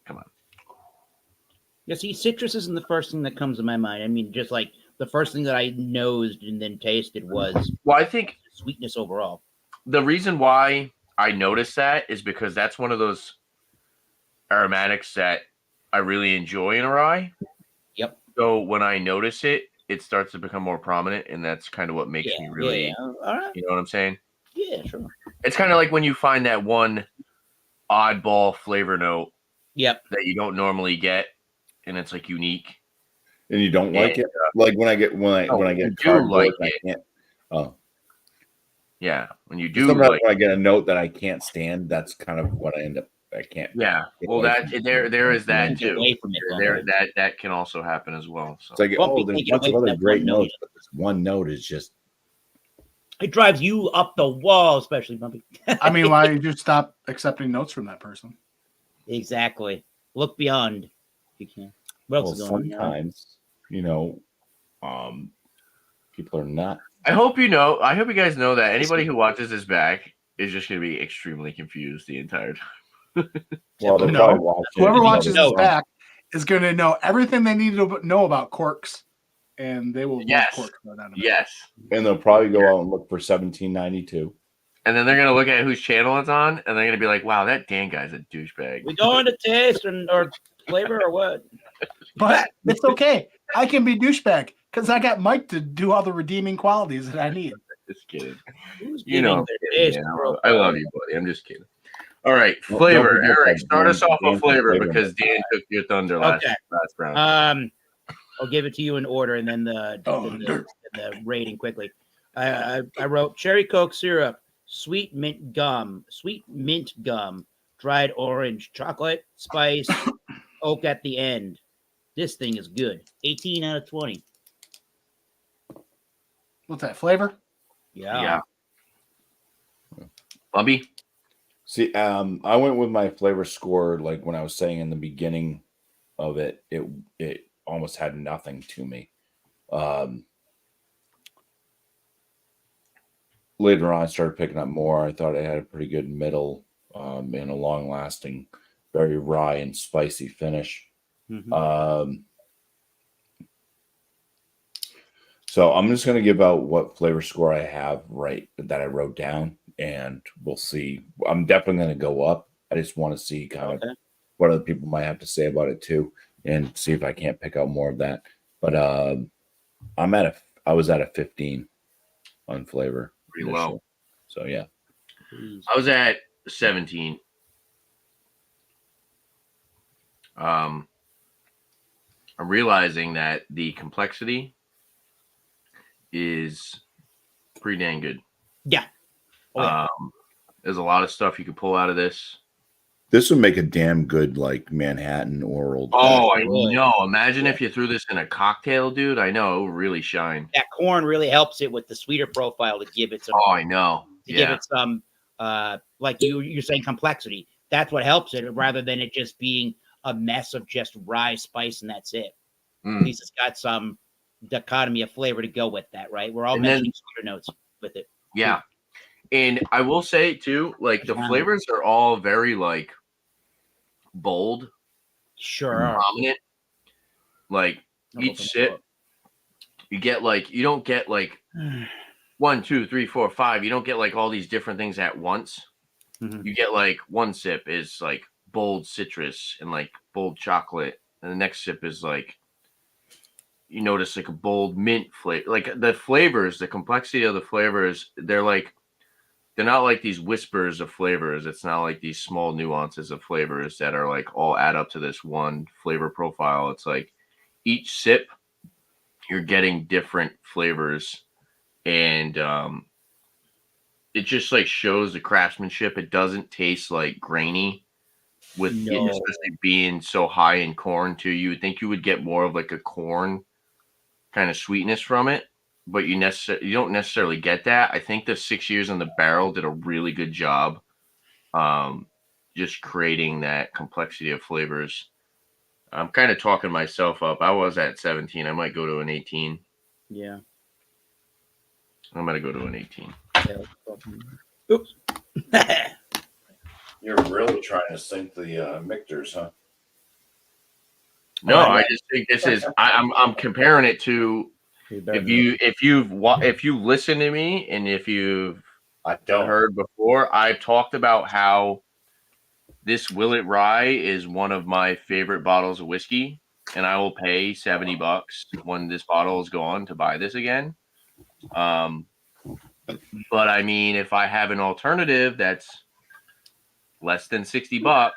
Come on. Yeah, see, citrus isn't the first thing that comes to my mind. I mean, just like the first thing that I nosed and then tasted was Well, I think sweetness overall. the reason why I noticed that is because that's one of those aromatics that I really enjoy in a rye. Yep. So when I notice it, it starts to become more prominent, and that's kind of what makes me really, All right. you know what I'm saying? Yeah, sure. It's kind of like when you find that one oddball flavor note Yep. that you don't normally get, and it's like unique. And you don't like Yeah. it? Like when I get I get do cardboard, like I it. can't. Oh, Yeah, when you do sometimes like, when I get a note that I can't stand, that's kind of what I end up. I can't. yeah. get Well, away that from it. there is that Get too. away from it. There that can also happen as well. So It's like, Bumpy, oh, there's take it a bunch away of from other that great one note. notes, but this one note is just. It drives you up the wall, especially Bumpy. I mean, why you just stop accepting notes from that person? Exactly. Look beyond. If you can. What Well, else is going on? sometimes, people are not. I hope you guys know that anybody who watches this back is just going to be extremely confused the entire time. Well, they're No. probably watching. Whoever it watches because this back is going to know everything they need to know about corks, and they will Yes. love corks. No doubt about it. Yes. and they'll probably go out and look for 1792. And then they're going to look at whose channel it's on, and they're going to be like, wow, that Dan guy's a douchebag. We going to taste or flavor or what? But it's okay. I can be douchebag because I got Mike to do all the redeeming qualities that I need. Just kidding. Who's You know, giving I'm their kidding, taste man. profile? I love you, buddy. I'm just kidding. All right, Don't flavor. forget Eric, that start us Dan- off Dan with flavor flavor. because Dan took your thunder last round. I'll give it to you in order, and then the rating quickly. I wrote cherry Coke syrup, sweet mint gum, dried orange, chocolate, spice, oak at the end. This thing is good. 18 out of 20. What's that flavor? Yeah. Bubby? See, I went with my flavor score, like when I was saying in the beginning of it, it almost had nothing to me. Later on, I started picking up more. I thought it had a pretty good middle and a long-lasting, very rye and spicy finish. Mhm. So I'm just going to give out what flavor score I have that I wrote down, and we'll see. I'm definitely going to go up. I just want to see kind of what other people might have to say about it too, and see if I can't pick out more of that. But I was at a 15 on flavor. Pretty low. So yeah. I was at 17. I'm realizing that the complexity is pretty dang good. Yeah. Oh, yeah. There's a lot of stuff you could pull out of this. This would make a damn good like Manhattan or Old. Oh, I know. Imagine if you threw this in a cocktail, dude. I know it would really shine. That corn really helps it with the sweeter profile to give it some. Oh, I know. Give it some, like you're saying, complexity. That's what helps it, rather than it just being a mess of just rye, spice, and that's it. At least it's got some dichotomy of flavor to go with that, right? We're all mentioning sweeter notes with it. Yeah. And I will say too, like the flavors are all very like bold, prominent. Like each sip, you get like you don't get like 1, 2, 3, 4, 5. You don't get like all these different things at once. You get like one sip is like bold citrus and like bold chocolate, and the next sip is like you notice like a bold mint flavor. Like the flavors, the complexity of the flavors, they're not like these whispers of flavors. It's not like these small nuances of flavors that are like all add up to this one flavor profile. It's like each sip, you're getting different flavors, and it just like shows the craftsmanship. It doesn't taste like grainy with it, especially being so high in corn too. You would think you would get more of like a corn kind of sweetness from it, but you don't necessarily get that. I think the 6 years on the barrel did a really good job just creating that complexity of flavors. I'm kind of talking myself up. I was at 17. I might go to an 18. Yeah. I'm going to go to an 18. Oops. You're really trying to sink the Michters, huh? No, I just think this is. I'm comparing it to if you listen to me and if you've heard before, I've talked about how this Willet Rye is one of my favorite bottles of whiskey, and I will pay $70 when this bottle is gone to buy this again. But I mean, if I have an alternative that's less than $60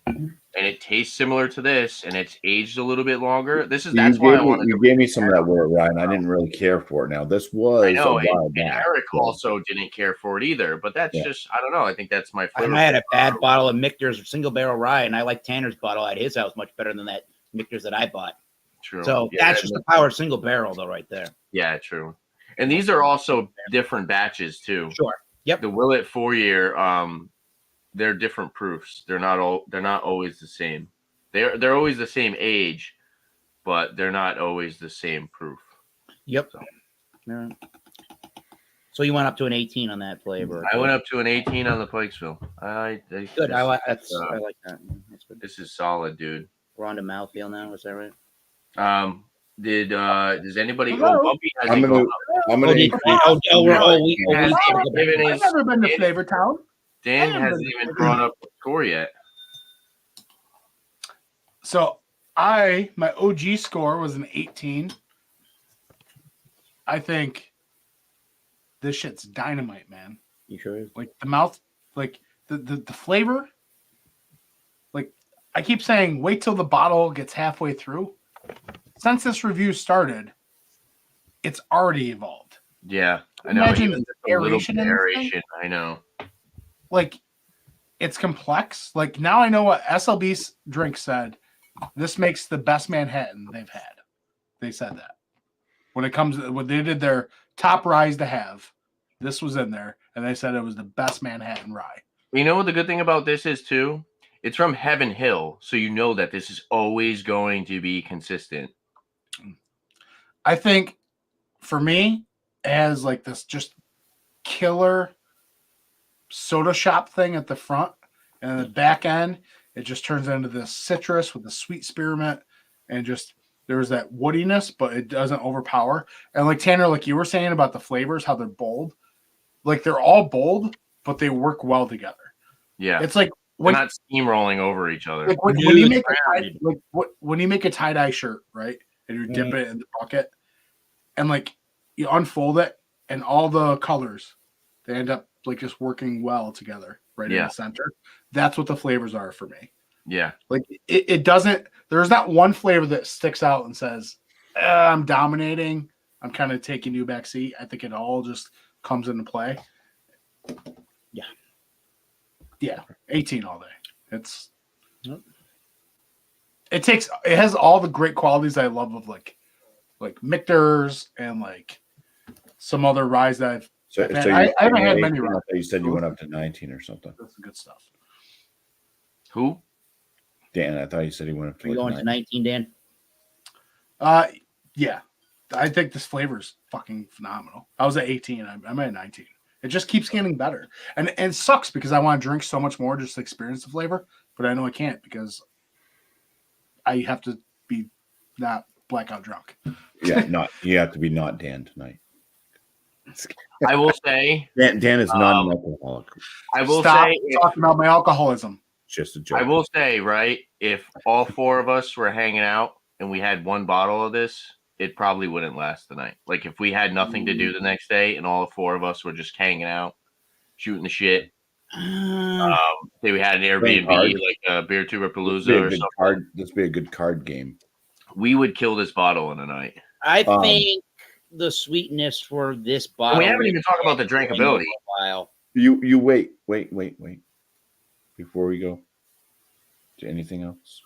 and it tastes similar to this and it's aged a little bit longer, that's why I wanted you gave me some of that Willet Rye, and I didn't really care for it. Now this was I know, a while and back. Eric also didn't care for it either, but that's just I don't know. I think that's my flavor. I had a bad bottle of Michter's single barrel rye, and I like Tanner's bottle at his house much better than that Michter's that I bought. True. So that's just the power of single barrel, though, right there. Yeah, true. And these are also different batches too. Sure. Yep. The Willet 4-year, they're different proofs. They're not always the same. They're always the same age, but they're not always the same proof. Yep. So you went up to an 18 on that flavor. I went up to an 18 on the Pikesville. Good. I like that. That's good. This is solid, dude. We're on to mouthfeel now. Is that right? Does anybody? Hello? Bumpy I'm gonna. I've never been to Flavor Town. Dan hasn't even brought up the score yet. So my OG score was an 18. I think this shit's dynamite, man. You sure is? Like the mouth, like the flavor. Like I keep saying, wait till the bottle gets halfway through. since this review started, it's already evolved. Yeah, I know. Imagine Even the just a little aeration bit in of this thing. aeration. I know. Like, it's complex. Like, now I know what SLB's drink said. This makes the best Manhattan they've had. They said that. When they did their top ryes to have, this was in there, and they said it was the best Manhattan rye. You know what the good thing about this is too? It's from Heaven Hill, so you know that this is always going to be consistent. I think for me, it has like this just killer soda shop thing at the front, and the back end, it just turns into this citrus with the sweet spearmint, and just there's that woodiness, but it doesn't overpower. And like Tanner, like you were saying about the flavors, how they're bold, like they're all bold, but they work well together. Yeah, It's like they're when not steamrolling over each other. like when you make when you make a tie-dye shirt, right? And you dip it in the bucket and like you unfold it and all the colors, they end up like just working well together right in the center. That's what the flavors are for me. Yeah. Like it doesn't, there's not one flavor that sticks out and says, I'm dominating. I'm kind of taking you back seat. I think it all just comes into play. Yeah. Yeah. 18 all day. It has all the great qualities I love of like Michter's and like some other ryes that I've had. I haven't had many ryes. You said you went up to 19 or something. That's some good stuff. Who? Dan, I thought you said he went up to Are you going to 19, Dan? Yeah. I think this flavor is fucking phenomenal. I was at 18. I'm at 19. It just keeps getting better. And it sucks because I want to drink so much more just to experience the flavor, but I know I can't because I have to be not blackout drunk. Yeah, you have to be not Dan tonight. I will say Dan is not an alcoholic. I will Stop say talking about my alcoholism. Just a joke. I will say, right, if all four of us were hanging out and we had one bottle of this, it probably wouldn't last the night. Like if we had nothing to do the next day and all four of us were just hanging out, shooting the shit. Say we had an Airbnb, like a Beer Tuber Palooza or something. This would be a good card game. We would kill this bottle in a night. I think the sweetness for this bottle. And we haven't even talked about the drinkability. You wait. Before we go to anything else.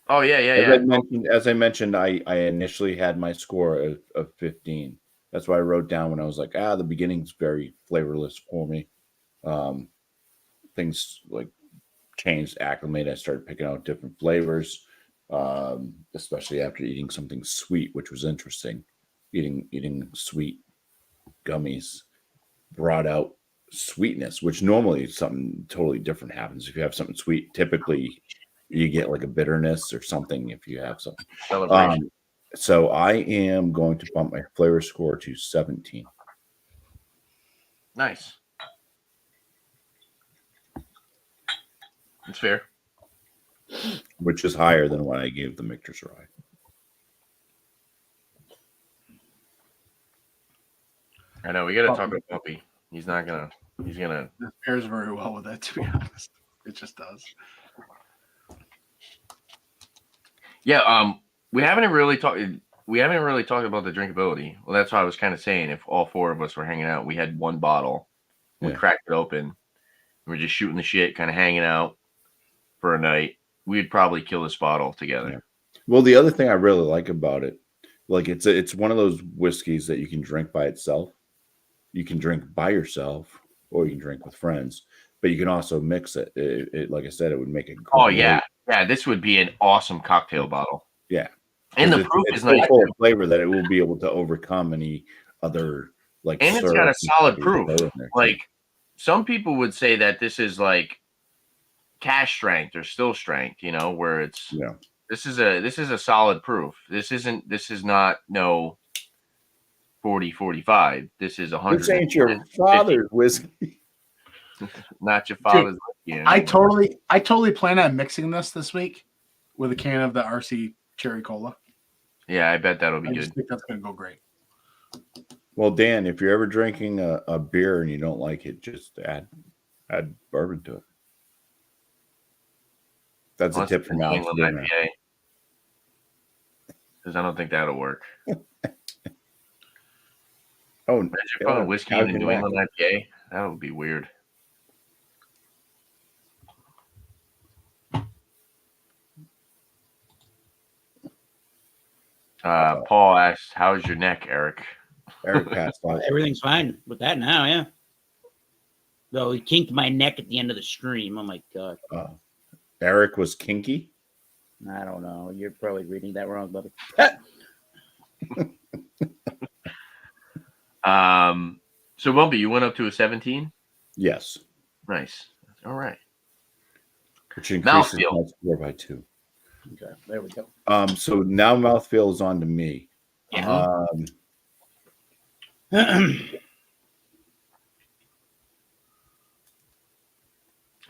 Oh yeah. As I mentioned, I initially had my score of 15. That's why I wrote down when I was like, the beginning's very flavorless for me. Things like changed, acclimated. I started picking out different flavors, especially after eating something sweet, which was interesting. Eating sweet gummies brought out sweetness, which normally something totally different happens. If you have something sweet, typically you get like a bitterness or something if you have something. So I am going to bump my flavor score to 17. Nice. It's fair. Which is higher than what I gave the Michter's Rye. I know we got to talk about Bumpy. He's gonna. This pairs very well with that, to be honest. It just does. Yeah. We haven't really talked about the drinkability. Well, that's what I was kind of saying. If all four of us were hanging out, we had one bottle, we cracked it open, we're just shooting the shit, kind of hanging out for a night. We'd probably kill this bottle together. Yeah. Well, the other thing I really like about it, like it's one of those whiskeys that you can drink by itself. You can drink by yourself, or you can drink with friends. But you can also mix it. It like I said, it would make it. Oh yeah. This would be an awesome cocktail bottle. Yeah, and the proof is nice. Full of flavor that it will be able to overcome any other like. And it's got a solid proof. Like some people would say that this is like cash strength or still strength. You know, where it's this is a solid proof. This is not no 40-45. This is 100. This ain't your father's whiskey. Not your father's whiskey. I totally plan on mixing this week with a can of the RC Cherry Cola. Yeah, I bet that'll be I good. just think that's going to go great. Well, Dan, if you're ever drinking a beer and you don't like it, just add bourbon to it. That's a tip from Alex. because I don't think that'll work. Oh, Imagine putting whiskey in a New calculator. England IPA. That would be weird. Paul asks, "How's your neck, Eric?" Eric passed out. Everything's fine with that now, yeah. Though he kinked my neck at the end of the stream. Oh my god. Eric was kinky. I don't know. You're probably reading that wrong, buddy. So Bumpy, you went up to a 17. Yes, Nice. All right. which increases Mouthfeel. my score by 2. Okay, there we go. So now mouthfeel is on to me. Yeah.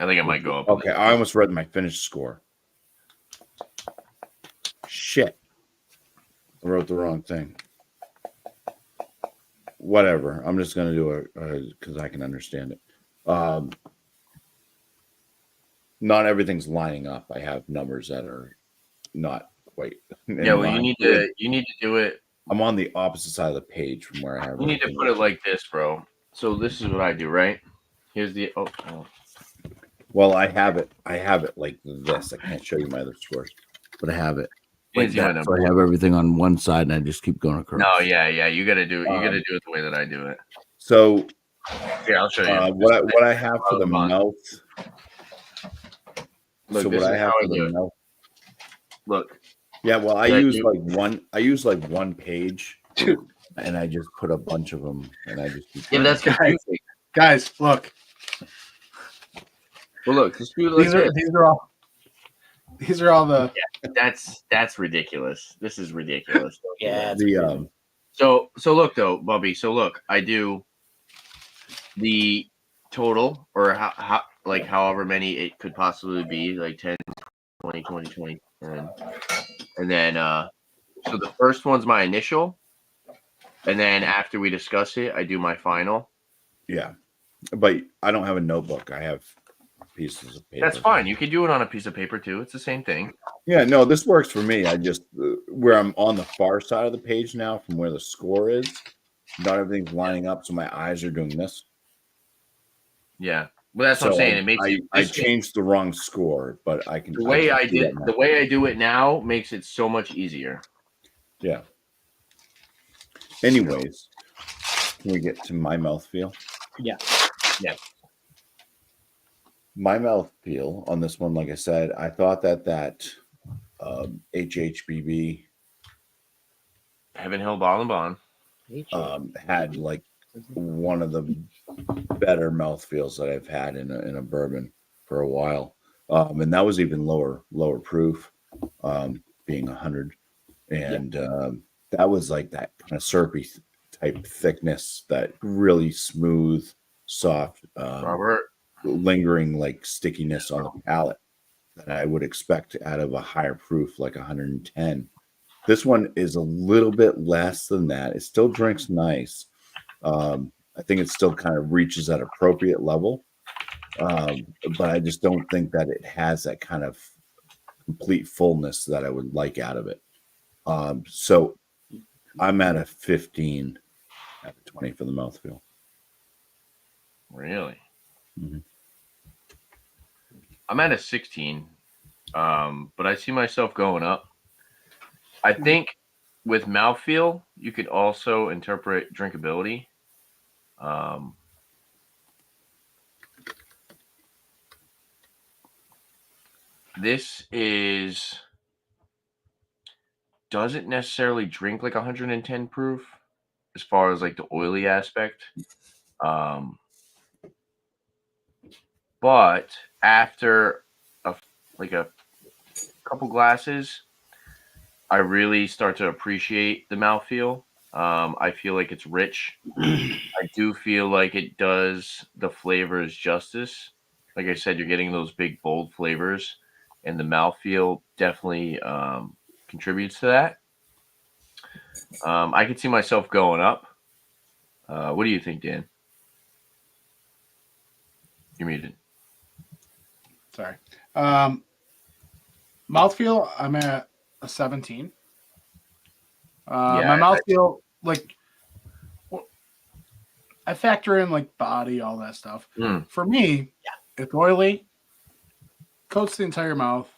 I think I might go up. Okay, I almost read my finished score. Shit. I wrote the wrong thing. Whatever. I'm just going to do it because I can understand it. Not everything's lining up. I have numbers that are not quite. Yeah, well, you need to do it. I'm on the opposite side of the page from where I have. You need to put it like this, bro. So this is what I do, right? Here's the Well, I have it like this. I can't show you my other scores, but I have it. Like that, so I have everything on one side, and I just keep going across. No, yeah. You got to do it. You got to do it the way that I do it. So, yeah, I'll show you. What I have for the mouth. Look, So this what I is have how for the mouth. Look. Yeah, well, I use like one page, and I just put a bunch of them, and I just keep. Yeah, that's Guys, look. Well, look. Just do it like this. These are all the. Yeah, that's ridiculous. This is ridiculous. Yeah. So look though, Bubby. So look, I do the total, or how like however many it could possibly be, like 10, 20, 20, 20, and then so the first one's my initial, and then after we discuss it, I do my final. Yeah, but I don't have a notebook. I have pieces of paper. That's fine. You can do it on a piece of paper too. It's the same thing. Yeah, no, this works for me. I just where I'm on the far side of the page now from where the score is, not everything's lining up, so my eyes are doing this. Yeah, well, that's what I'm saying. It makes I changed the wrong score, but I can. The way I do it now makes it so much easier. Yeah. Anyways, can we get to my mouthfeel? Yeah. Yeah. My mouthfeel on this one, like I said, I thought that HHBB Heaven Hill Bottle and Bond had like one of the better mouthfeels that I've had in a bourbon for a while, and that was even lower proof, being 100, and that was like that kind of syrupy type thickness, that really smooth, soft, Robert. lingering like stickiness on the palate that I would expect out of a higher proof like 110. This one is a little bit less than that. It still drinks nice. I think it still kind of reaches that appropriate level, but I just don't think that it has that kind of complete fullness that I would like out of it. So I'm at a 15 out of 20 for the mouthfeel. Really? Mm-hmm. I'm at a 16, but I see myself going up. I think with mouthfeel, you could also interpret drinkability. This doesn't necessarily drink like 110 proof as far as like the oily aspect. But after a couple glasses, I really start to appreciate the mouthfeel. I feel like it's rich. I do feel like it does the flavors justice. Like I said, you're getting those big, bold flavors, and the mouthfeel definitely contributes to that. I could see myself going up. What do you think, Dan? You're muted. Sorry. Mouthfeel, I'm at a 17. My mouthfeel, like, I factor in like body, all that stuff. For me, it's oily, coats the entire mouth,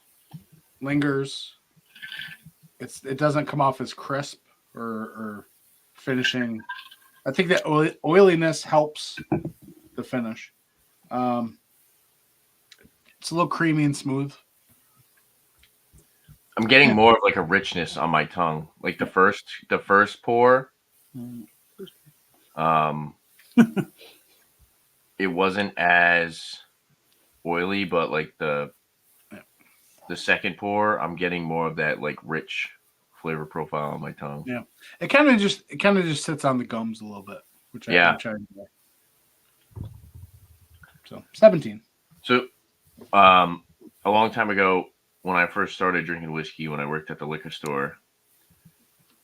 lingers. It doesn't come off as crisp or finishing. I think that oiliness helps the finish. It's a little creamy and smooth. I'm getting more of like a richness on my tongue. Like the first pour, it wasn't as oily, but like the second pour, I'm getting more of that like rich flavor profile on my tongue. Yeah, it kind of just sits on the gums a little bit, which I enjoy. So 17. So, a long time ago, when I first started drinking whiskey, when I worked at the liquor store,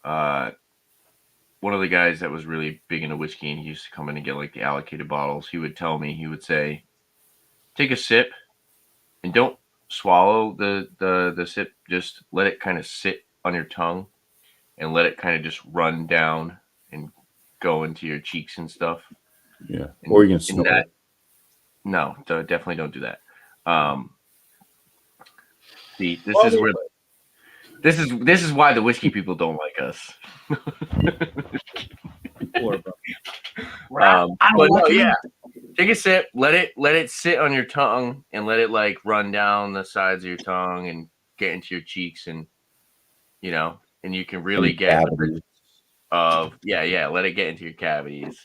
one of the guys that was really big into whiskey, and he used to come in and get like the allocated bottles, he would tell me, he would say, take a sip and don't swallow the sip, just let it kind of sit on your tongue and let it kind of just run down and go into your cheeks and stuff. Yeah. Or you can snort it. No, definitely don't do that. See, this is why the whiskey people don't like us. But no, yeah. Take a sip, let it sit on your tongue and let it like run down the sides of your tongue and get into your cheeks, and and you can really get let it get into your cavities.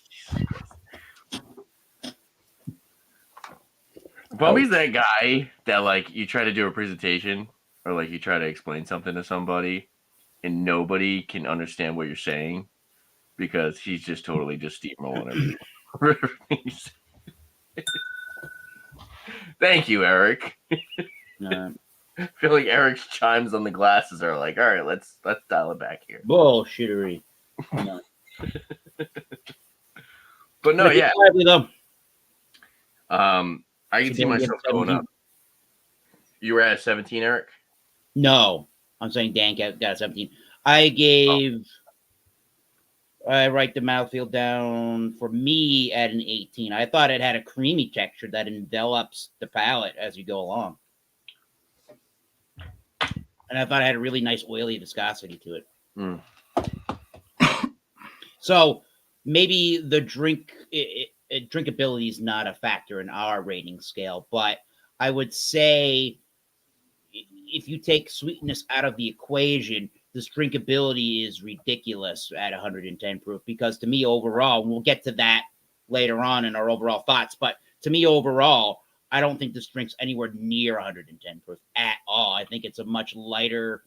Bobby's that guy that like you try to do a presentation or like you try to explain something to somebody and nobody can understand what you're saying because he's just totally just steamrolling everything. Thank you, Eric. I feel like Eric's chimes on the glasses are like, all right, let's dial it back here. Bullshittery. No. But no, yeah. I can see myself going up. You were at 17, Eric? No, I'm saying Dan got 17. I write the mouthfeel down for me at an 18. I thought it had a creamy texture that envelops the palate as you go along. And I thought it had a really nice oily viscosity to it. So maybe the drinkability is not a factor in our rating scale, but I would say if you take sweetness out of the equation, this drinkability is ridiculous at 110 proof, because to me overall, and we'll get to that later on in our overall thoughts, but to me overall, I don't think this drink's anywhere near 110 proof at all. I think it's a much lighter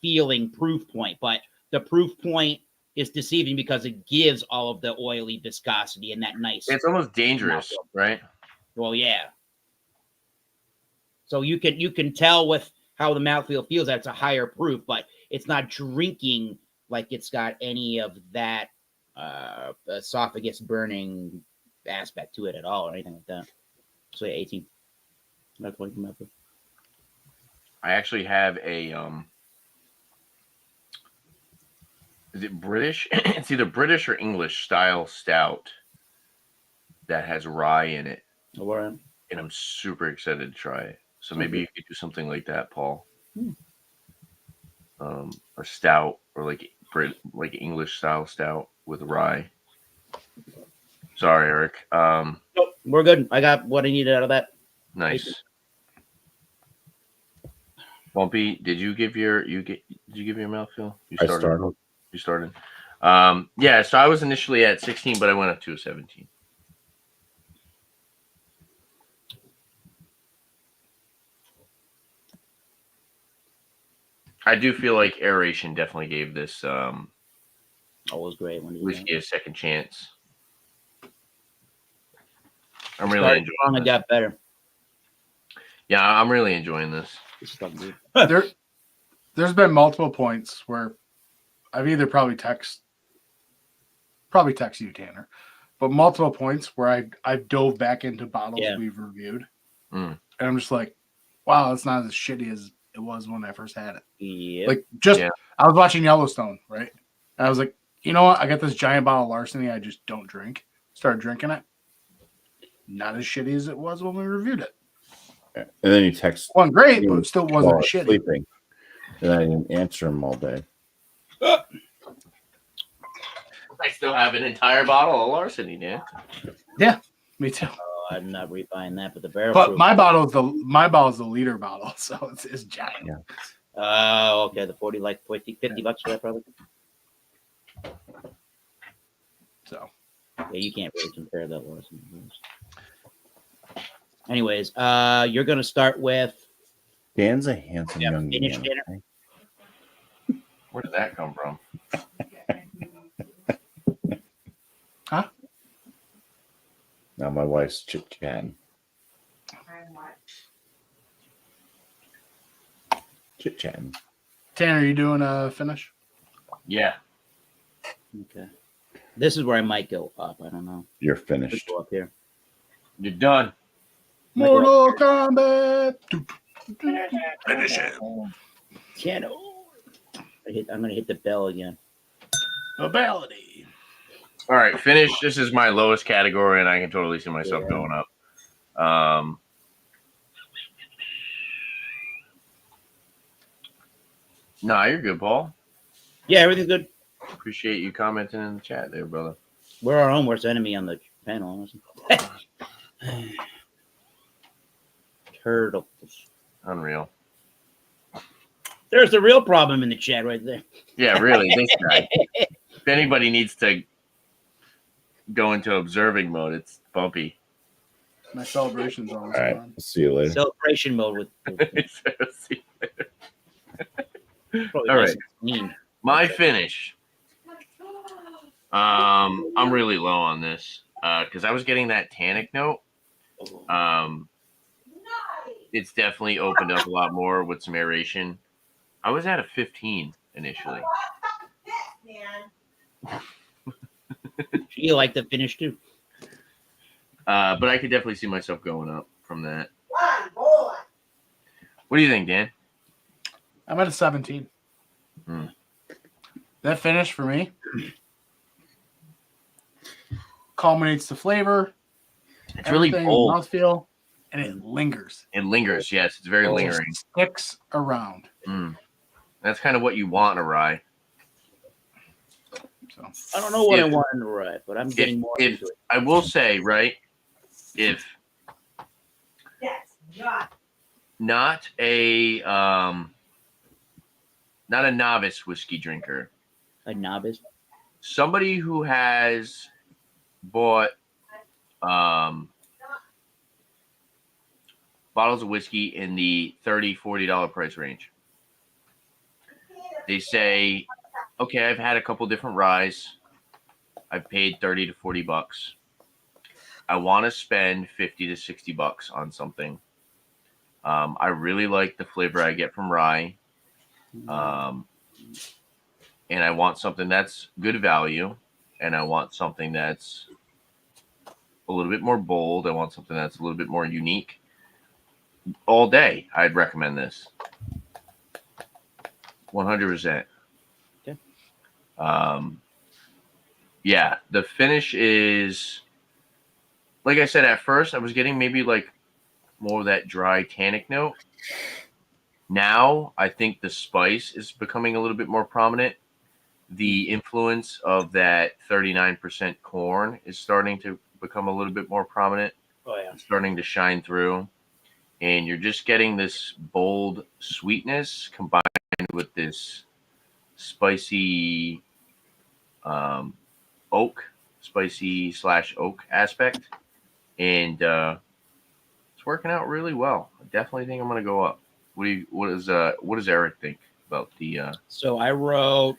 feeling proof point, but the proof point is deceiving because it gives all of the oily viscosity and that nice. It's almost dangerous, right? Well, yeah. So you can tell with how the mouthfeel feels that it's a higher proof, but it's not drinking like it's got any of that esophagus burning aspect to it at all or anything like that. So yeah, 18. That's what mouthfeel. I actually have a is it British? It's either British or English style stout that has rye in it. All right. And I'm super excited to try it. So maybe you could do something like that, Paul. Or stout, or like English style stout with rye. Sorry, Eric. Nope, we're good. I got what I needed out of that. Nice. Bumpy, did you give your mouthfeel? You started. Yeah, so I was initially at 16, but I went up to a 17. I do feel like aeration definitely gave this always great when whiskey a second chance. I'm really enjoying it. It got better. Yeah, I'm really enjoying this. There's been multiple points where I've either probably text you, Tanner, but multiple points where I've dove back into bottles we've reviewed, and I'm just like, wow, it's not as shitty as it was when I first had it. Yeah. Like I was watching Yellowstone, right? And I was like, you know what? I got this giant bottle of Larceny I just don't drink. Started drinking it. Not as shitty as it was when we reviewed it. And then you text Wasn't great, but it still wasn't while shitty. sleeping. And I didn't answer him all day. I still have an entire bottle of Larceny, man. Yeah, me too. Oh, I'm not rebuying that, but the barrel. But proof. my bottle is the liter bottle, so it's giant. Yeah. Oh, okay. The 40, like 50 bucks for that, probably. So Yeah, you can't really compare that with. Anyways, you're gonna start with Dan's a handsome young finish man. dinner. Okay? Where did that come from? Now my wife's chit-chatting. Chit-chatting. Tanner, are you doing a finish? Yeah. Okay. This is where I might go up. I don't know. You're Let's finished. go up here. You're done. Mortal Kombat. Finish it. I'm gonna hit the bell again. Ability. All right, finish. This is my lowest category, and I can totally see myself going up. Nah, you're good, Paul. Yeah, everything's good. Appreciate you commenting in the chat there, brother. We're our own worst enemy on the panel. Turtles. Unreal. There's a real problem in the chat right there. Yeah, really. This guy. If anybody needs to go into observing mode, it's Bumpy. My celebration's almost All right. gone. See you later. Celebration mode with See you later. probably All nice right. and clean. My finish. I'm really low on this because I was getting that tannic note. It's definitely opened up a lot more with some aeration. I was at a 15 initially. You like the finish too? But I could definitely see myself going up from that. What do you think, Dan? I'm at a 17. That finish for me culminates the flavor. It's really everything, bold. mouthfeel, and it lingers. It lingers. Yes, it's very lingering. Sticks around. That's kind of what you want in a rye. So I don't know what I want in the rye, but I'm getting more into it. I will say, right, if not a novice whiskey drinker, A novice. somebody who has bought bottles of whiskey in the $30-$40 price range. They say, okay, I've had a couple different ryes. I've paid 30 to 40 bucks. I want to spend 50 to 60 bucks on something. I really like the flavor I get from rye. And I want something that's good value. And I want something that's a little bit more bold. I want something that's a little bit more unique. All day, I'd recommend this. 100%. Okay. Yeah, the finish is, like I said, at first I was getting maybe like more of that dry tannic note. Now I think the spice is becoming a little bit more prominent. The influence of that 39% corn is starting to become a little bit more prominent. Oh yeah. It's starting to shine through. And you're just getting this bold sweetness combined with this spicy spicy / oak aspect. And it's working out really well. I definitely think I'm going to go up. What does Eric think about the So I wrote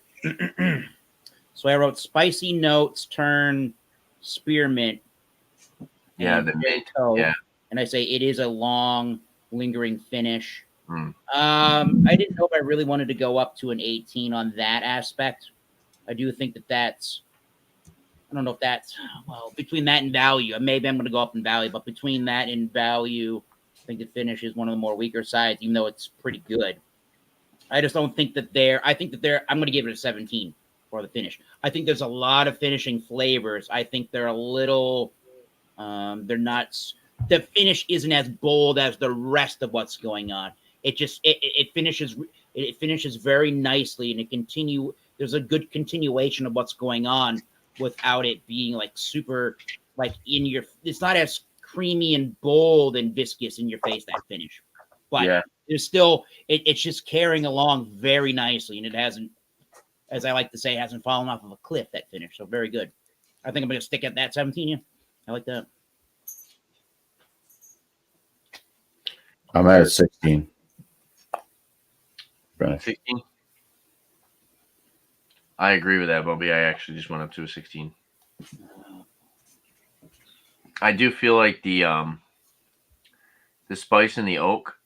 spicy notes turn spearmint. the berry mint. toast, Yeah. And I say it is a long, lingering finish. Mm. I didn't know if I really wanted to go up to an 18 on that aspect. I do think that's, I don't know if that's, well, between that and value, maybe I'm going to go up in value, but between that and value, I think the finish is one of the more weaker sides, even though it's pretty good. I just don't think that I'm going to give it a 17. for the finish. I think there's a lot of finishing flavors. I think they're a little, they're not. The finish isn't as bold as the rest of what's going on. It just it finishes very nicely, and there's a good continuation of what's going on without it being like super like in your. It's not as creamy and bold and viscous in your face, that finish, but there's still it's just carrying along very nicely, and it hasn't, as I like to say, hasn't fallen off of a cliff, that finish. So very good. I think I'm gonna stick at that 17. Yeah, I like that. I'm at a 16. 16. I agree with that, Bobby. I actually just went up to a 16. I do feel like the spice and the oak,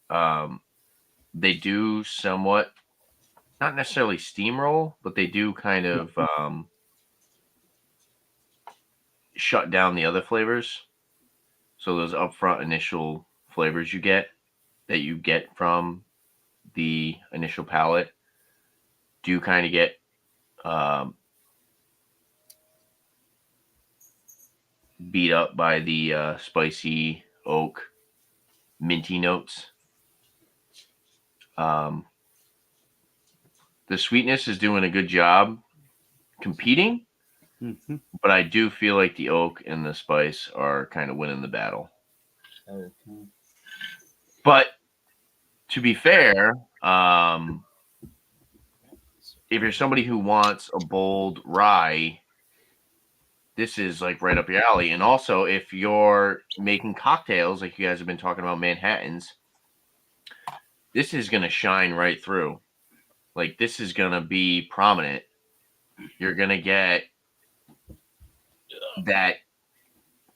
they do somewhat, not necessarily steamroll, but they do kind of shut down the other flavors. So those upfront initial flavors you get from the initial palate do kind of get beat up by the spicy oak minty notes. The sweetness is doing a good job competing, but I do feel like the oak and the spice are kind of winning the battle. Okay. But to be fair, if you're somebody who wants a bold rye, this is like right up your alley. And also, if you're making cocktails, like you guys have been talking about Manhattans, this is going to shine right through. Like, this is going to be prominent. You're going to get that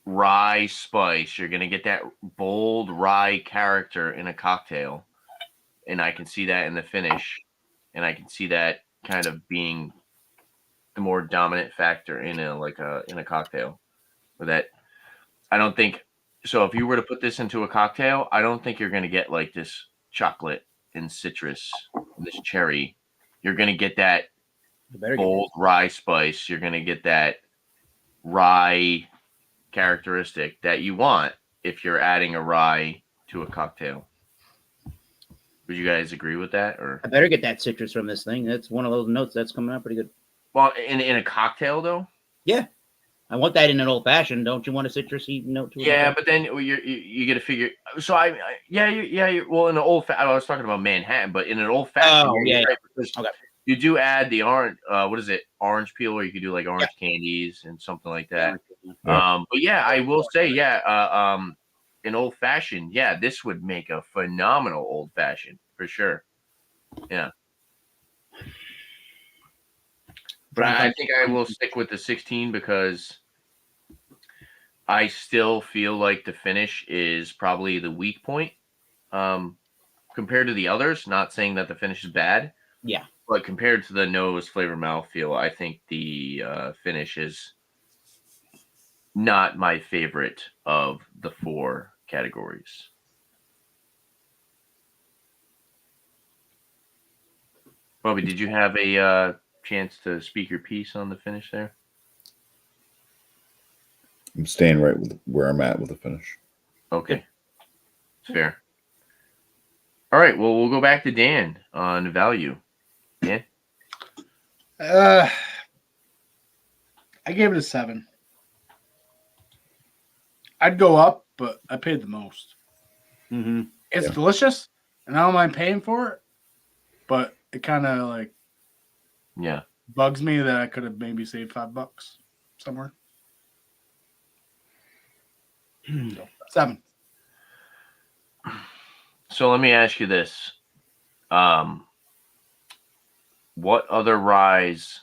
rye spice. You're going to get that bold rye character in a cocktail. And I can see that in the finish. And I can see that kind of being the more dominant factor in a cocktail. Or that, I don't think, so if you were to put this into a cocktail, I don't think you're going to get like this chocolate and citrus, this cherry. You're going to get that bold rye spice. You're going to get that rye characteristic that you want if you're adding a rye to a cocktail. Would you guys agree with that? Or I better get that citrus from this thing. That's one of those notes that's coming out pretty good. Well, in a cocktail though. Yeah, I want that in an old fashioned. Don't you want a citrusy note to it? Yeah, but then you get to figure. So well, in an old I was talking about Manhattan, but in an old fashioned, right, okay. You do add the orange. What is it? Orange peel, or you could do like orange candies and something like that. But yeah, I will say, an old fashioned, this would make a phenomenal old fashioned for sure. Yeah. But I think I will stick with the 16 because I still feel like the finish is probably the weak point compared to the others. Not saying that the finish is bad. Yeah. But compared to the nose, flavor, mouthfeel, I think the finish is not my favorite of the 4 categories. Bobby, did you have a chance to speak your piece on the finish there? I'm staying right with where I'm at with the finish. Okay. It's fair. All right. Well, we'll go back to Dan on value. Dan? I gave it a 7. I'd go up, but I paid the most. Mm-hmm. It's delicious, and I don't mind paying for it, but it kind of bugs me that I could have maybe saved $5 somewhere. 7. So let me ask you this. What other ryes?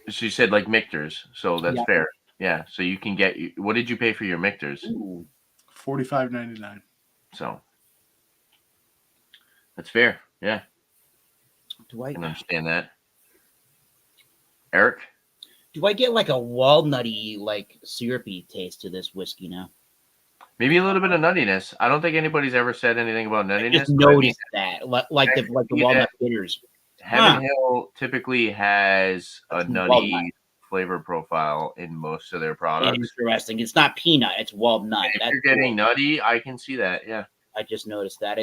So you said like Michter's, so that's fair. Yeah, so you can get. What did you pay for your Michter's? $45.99. So that's fair. Yeah, I can understand that. Eric, do I get like a walnutty, like syrupy taste to this whiskey now? Maybe a little bit of nuttiness. I don't think anybody's ever said anything about nuttiness. I just noticed that, like the walnut bitters. Heaven Hill typically has a That's nutty walnut. flavor profile in most of their products. Interesting. It's not peanut. It's walnut. If That's you're getting cool. nutty, I can see that. Yeah. I just noticed that.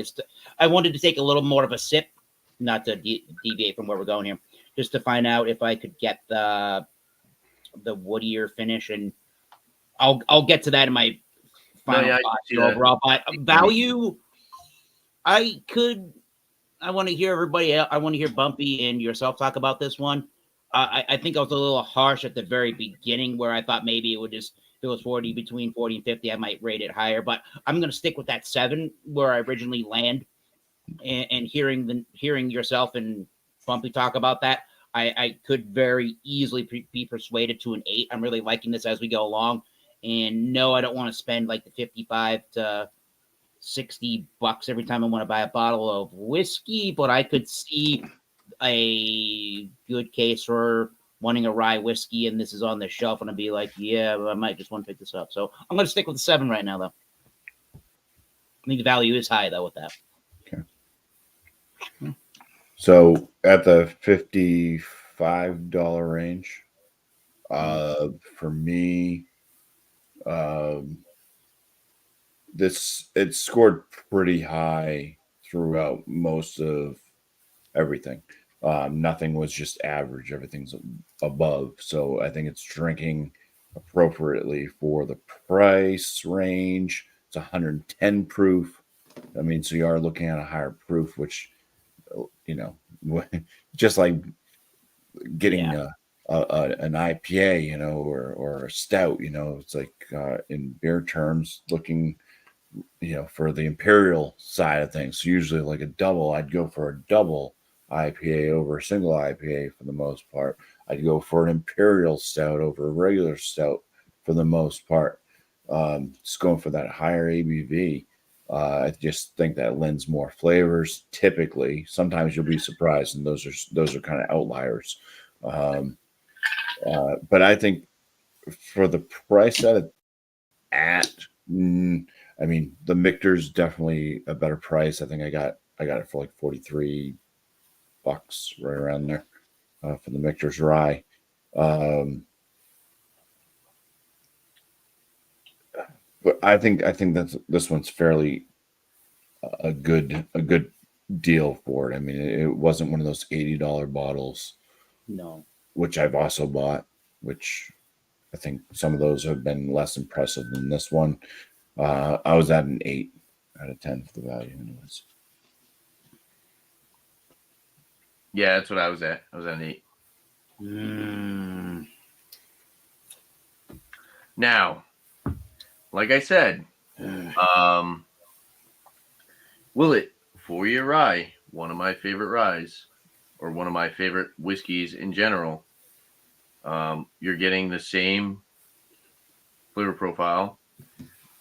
I wanted to take a little more of a sip, not to deviate from where we're going here, just to find out if I could get the woodier finish, and I'll get to that in my final I can thoughts see that. overall. But value, I want to hear everybody else. I want to hear Bumpy and yourself talk about this one. I think I was a little harsh at the very beginning, where I thought maybe it would just, if it was between 40 and 50, I might rate it higher. But I'm going to stick with that 7 where I originally land. And hearing yourself and Bumpy talk about that, I could very easily be persuaded to an 8. I'm really liking this as we go along. And no, I don't want to spend like the 55 to $60 every time I want to buy a bottle of whiskey, but I could see a good case for wanting a rye whiskey, and this is on the shelf, and I'd be like, yeah, I might just want to pick this up. So I'm going to stick with the 7 right now, though. I think the value is high, though, with that. Okay. So at the $55 range, for me, it scored pretty high throughout most of everything. Nothing was just average. Everything's above. So I think it's drinking appropriately for the price range. It's 110 proof. I mean, so you are looking at a higher proof, which, just like getting an IPA, or a stout, it's like in beer terms, looking, for the imperial side of things. So usually like a double, I'd go for a double IPA over a single IPA for the most part. I'd go for an imperial stout over a regular stout for the most part. Just going for that higher ABV. I just think that lends more flavors. Typically, sometimes you'll be surprised, and those are kind of outliers. But I think for the price that it's at, I mean, the Michter's definitely a better price. I think I got it for like $43, right around there, for the Michter's rye. But I think this one's fairly a good deal for it. I mean, it wasn't one of those $80 bottles. No. Which I've also bought, which I think some of those have been less impressive than this one. I was at an 8 out of 10 for the value anyways. Yeah, that's what I was at. I was at an 8. Now, like I said, Willet 4-year rye, one of my favorite ryes, or one of my favorite whiskeys in general. You're getting the same flavor profile.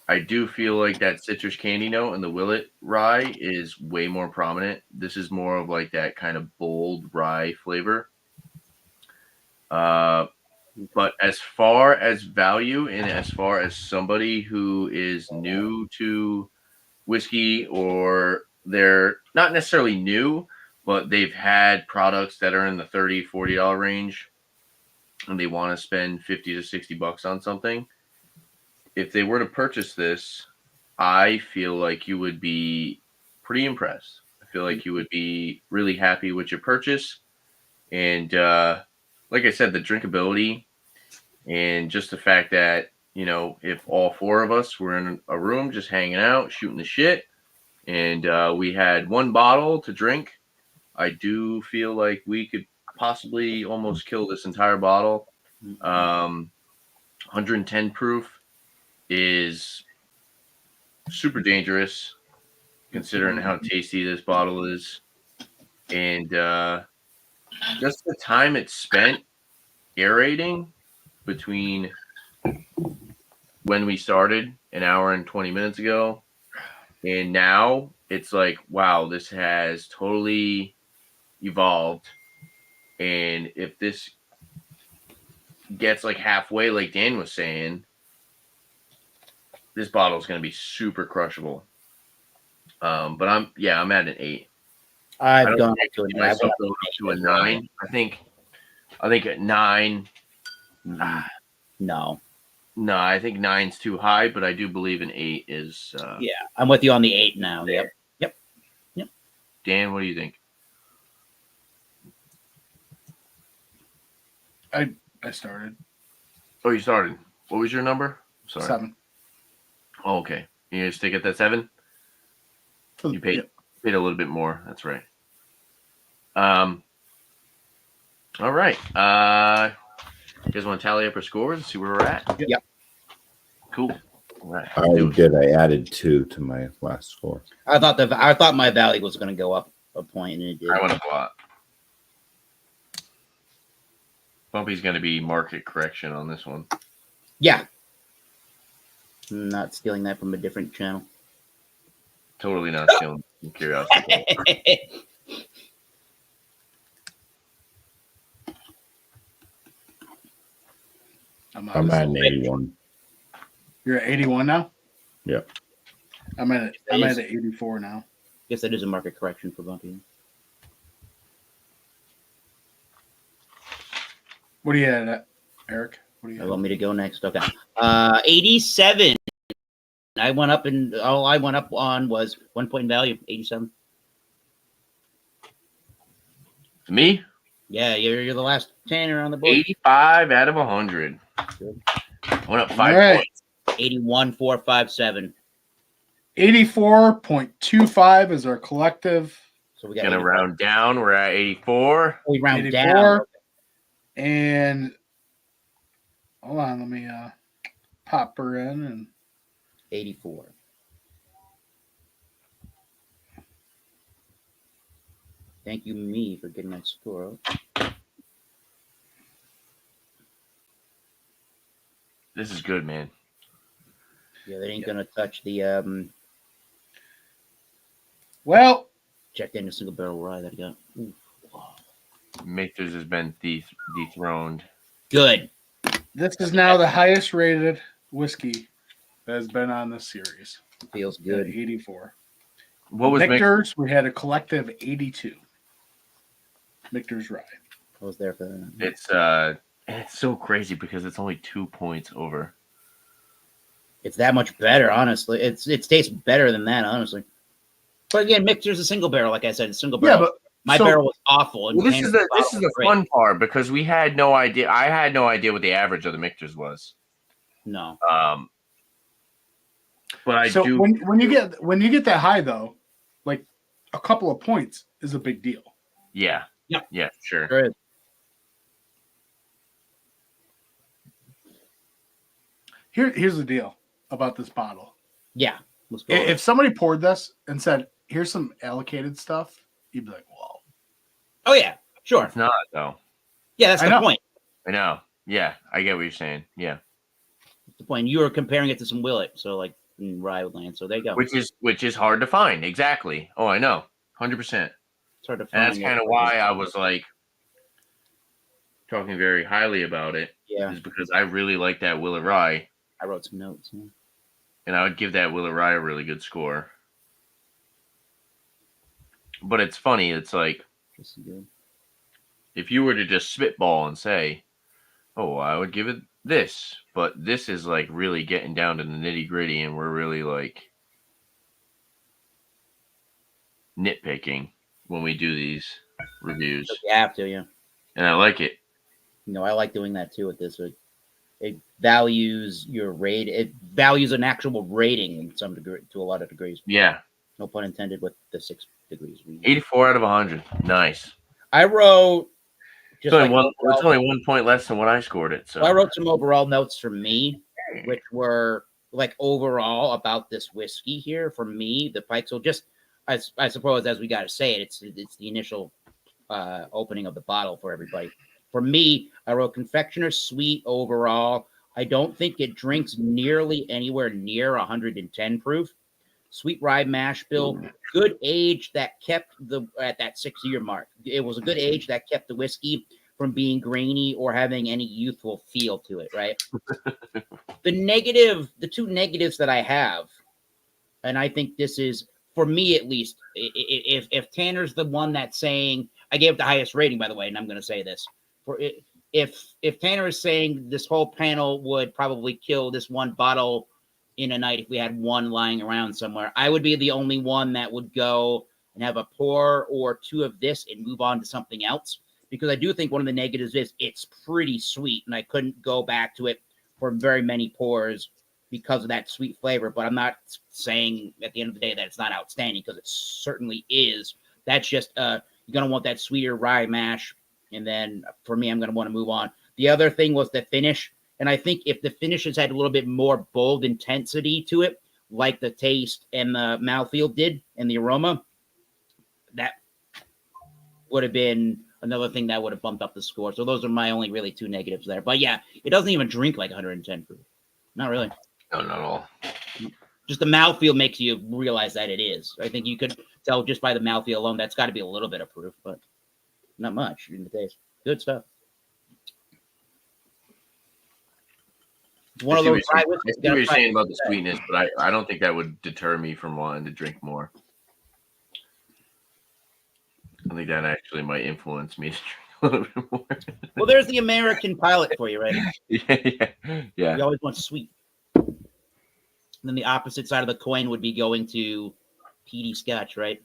I do feel like that citrus candy note in the Willet rye is way more prominent. This is more of like that kind of bold rye flavor. But as far as value, and as far as somebody who is new to whiskey, or they're not necessarily new, but they've had products that are in the $30, $40 range, and they want to spend $50 to $60 on something, if they were to purchase this, I feel like you would be pretty impressed. I feel like you would be really happy with your purchase. And like I said, the drinkability, and just the fact that, if all 4 of us were in a room just hanging out, shooting the shit, and we had one bottle to drink, I do feel like we could possibly almost kill this entire bottle. 110 proof is super dangerous considering how tasty this bottle is. And just the time it's spent aerating between when we started an hour and 20 minutes ago and now, it's like, wow, this has totally evolved. And if this gets like halfway, like Dan was saying, this bottle is going to be super crushable. But I'm at an 8. I I've don't gone think I to a could see 9. myself going to a 9. I think at 9. No. No, I think 9's too high, but I do believe an 8 is. Yeah, I'm with you on the 8 now. There. Yep. Dan, what do you think? I started Oh, you started. What was your number? Sorry. 7. Oh, okay. You gonna stick at that 7? You paid a little bit more. That's right. All right. You guys want to tally up our scores and see where we're at? Yep. Cool. All right. I already did. I added 2 to my last score. I thought my value was going to go up a point, and it did. I went up a lot. Bumpy's going to be market correction on this one. Yeah. I'm not stealing that from a different channel. Totally not stealing curiosity. I'm at an 81. You're at 81 now? Yep. I'm at 84 now. Guess that is a market correction for Bumpy. What are you at, Eric? What do you You want me to go next? Okay. 87. I went up, and all I went up on was 1 point in value. 87. Me? Yeah, you're the last tanner on the board. 85 out of 100. Good. Went up 5 All right. points. 81,457. 84.25 is our collective. So we got Gonna 84. round down. We're at 84. We round 84. down. And hold on, let me pop her in and 84. Thank you, me, for getting that score out. This is good, man. Yeah, they ain't gonna touch the well, check in a single barrel rye that I got. Ooh, wow. Michter's has been dethroned. Good. this is now the highest rated whiskey that has been on this series. Feels At good. 84. What was Michter's? We had a collective 82. Michter's rye. I was there for that. It's so crazy because it's only 2 points over. It's that much better, honestly. It tastes better than that, honestly. But again, mixer's a single barrel, like I said, a single barrel. Yeah, but my barrel was awful. And Well, this is the bottle was great. fun part because we had no idea. I had no idea what the average of the Michter's was. No. But I so do. when you get that high though, like a couple of points is a big deal. Yeah. Yeah. Yeah. Sure. Sure is. Here's the deal about this bottle. Yeah. Let's go. If somebody poured this and said, "Here's some allocated stuff," you'd be like, "Whoa." Oh yeah, sure. It's not though. Yeah, that's I the know. point. I know. Yeah, I get what you're saying. Yeah. That's the point. You were comparing it to some Willet, so like in rye land. So there you go. Which is hard to find. Exactly. Oh, I know. 100%. It's hard to find. And that's kind of why I was like talking very highly about it. Yeah. Is because I really like that Willet Rye, I wrote some notes. Yeah. and I would give that Willet Rye a really good score. But it's funny. It's like This is good. if you were to just spitball and say, "Oh, I would give it this," but this is like really getting down to the nitty gritty, and we're really like nitpicking when we do these reviews, You have to, yeah. and I like it. You know, I like doing that too with this. It values your rate. It values an actual rating in some degree, to a lot of degrees. Yeah, No pun intended with the 6 degrees. 84 out of 100. Nice. I wrote It's only, it's only 1 point less than when I scored it. So I wrote some overall notes for me, which were like overall about this whiskey here for me, the Pikesville. Just I suppose as we got to say it, it's the initial opening of the bottle for everybody. For me, I wrote confectioner sweet overall. I don't think it drinks nearly anywhere near 110 proof. Sweet rye mash bill, good age that kept at that 6-year mark. It was a good age that kept the whiskey from being grainy or having any youthful feel to it, right? The two negatives that I have, and I think this is for me at least, if Tanner's the one that's saying, I gave it the highest rating, by the way, and I'm going to say this, for it, if Tanner is saying this whole panel would probably kill this one bottle in a night if we had one lying around somewhere, I would be the only one that would go and have a pour or two of this and move on to something else. Because I do think one of the negatives is it's pretty sweet, and I couldn't go back to it for very many pours because of that sweet flavor. But I'm not saying at the end of the day that it's not outstanding, because it certainly is. That's just you're going to want that sweeter rye mash. And then for me, I'm going to want to move on. The other thing was the finish. And I think if the finishes had a little bit more bold intensity to it, like the taste and the mouthfeel did and the aroma, that would have been another thing that would have bumped up the score. So those are my only really two negatives there. But yeah, it doesn't even drink like 110 proof. Not really. No, not at all. Just the mouthfeel makes you realize that it is. I think you could tell just by the mouthfeel alone, that's got to be a little bit of proof, but not much in the taste. Good stuff. It's one of those I see what you're saying about the sweetness, but I don't think that would deter me from wanting to drink more. I think that actually might influence me to drink a little bit more. Well, there's the American palate for you, right? Yeah. You always want sweet. And then the opposite side of the coin would be going to peaty Scotch, right?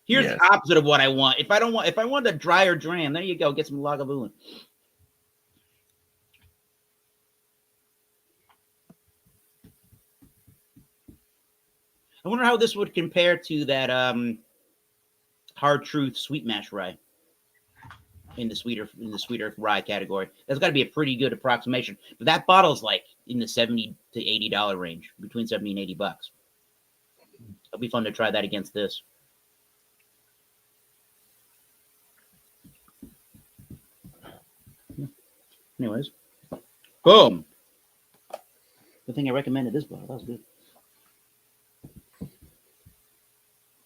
Here's the opposite of what I want. If I want a drier dram, there you go. Get some Lagavulin. I wonder how this would compare to that Hard Truth Sweet Mash Rye in the sweeter rye category. That's got to be a pretty good approximation. But that bottle's like in the $70 to $80 range, between $70 and $80. It'll be fun to try that against this. Anyways, boom. Good thing I recommended this bottle. That was good.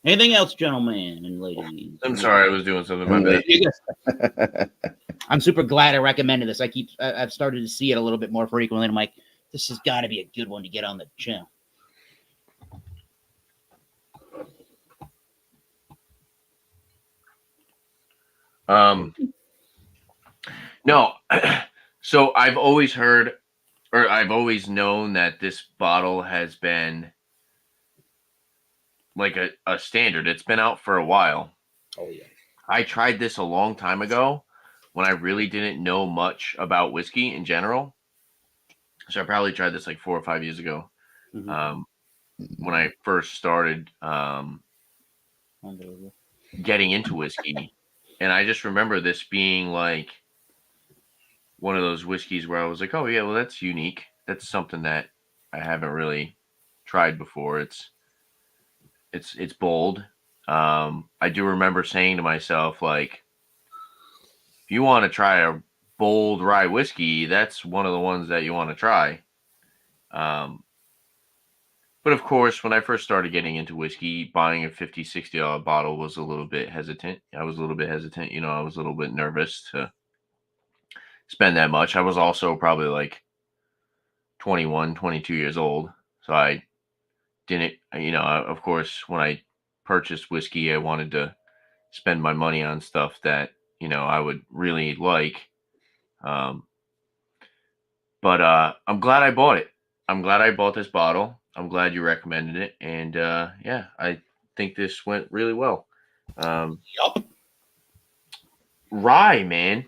Anything else, gentlemen and ladies? I'm sorry, I was doing something. My bad. I'm super glad I recommended this. I've started to see it a little bit more frequently. And I'm like, this has got to be a good one to get on the channel. No. So I've always heard, or I've always known that this bottle has been like a standard. It's been out for a while. Oh, yeah. I tried this a long time ago when I really didn't know much about whiskey in general. So I probably tried this like 4 or 5 years ago. Mm-hmm. When I first started getting into whiskey. And I just remember this being like one of those whiskeys where I was like, oh, yeah, well, that's unique. That's something that I haven't really tried before. It's bold. I do remember saying to myself, like, if you want to try a bold rye whiskey, that's one of the ones that you want to try. But of course, when I first started getting into whiskey, buying a $50, $60 bottle was a little bit hesitant. I was a little bit hesitant. I was a little bit nervous to spend that much. I was also probably like 21, 22 years old. So I didn't, of course, when I purchased whiskey, I wanted to spend my money on stuff that, I would really like. But I'm glad I bought it. I'm glad I bought this bottle. I'm glad you recommended it. And I think this went really well. Yup. Rye, man.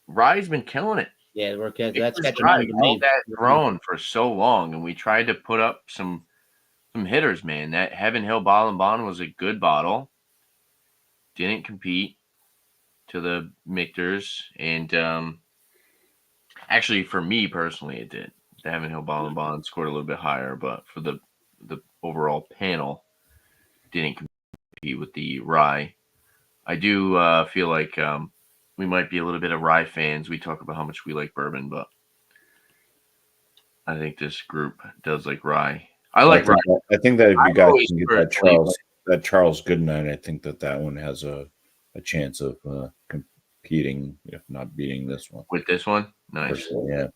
Rye's been killing it. Yeah, that's catching Rye. on to me. That throne for so long, and we tried to put up some hitters, man. That Heaven Hill Bottle and Bond was a good bottle. Didn't compete to the Michters, and actually, for me personally, it did. The Heaven Hill Bottle and Bond scored a little bit higher, but for the overall panel, didn't compete with the rye. I do feel like we might be a little bit of rye fans. We talk about how much we like bourbon, but I think this group does like rye. I like rye. I think that if you guys can get that Charles Goodnight, I think that one has a chance of competing, if not beating this one. With this one? Nice. Yeah.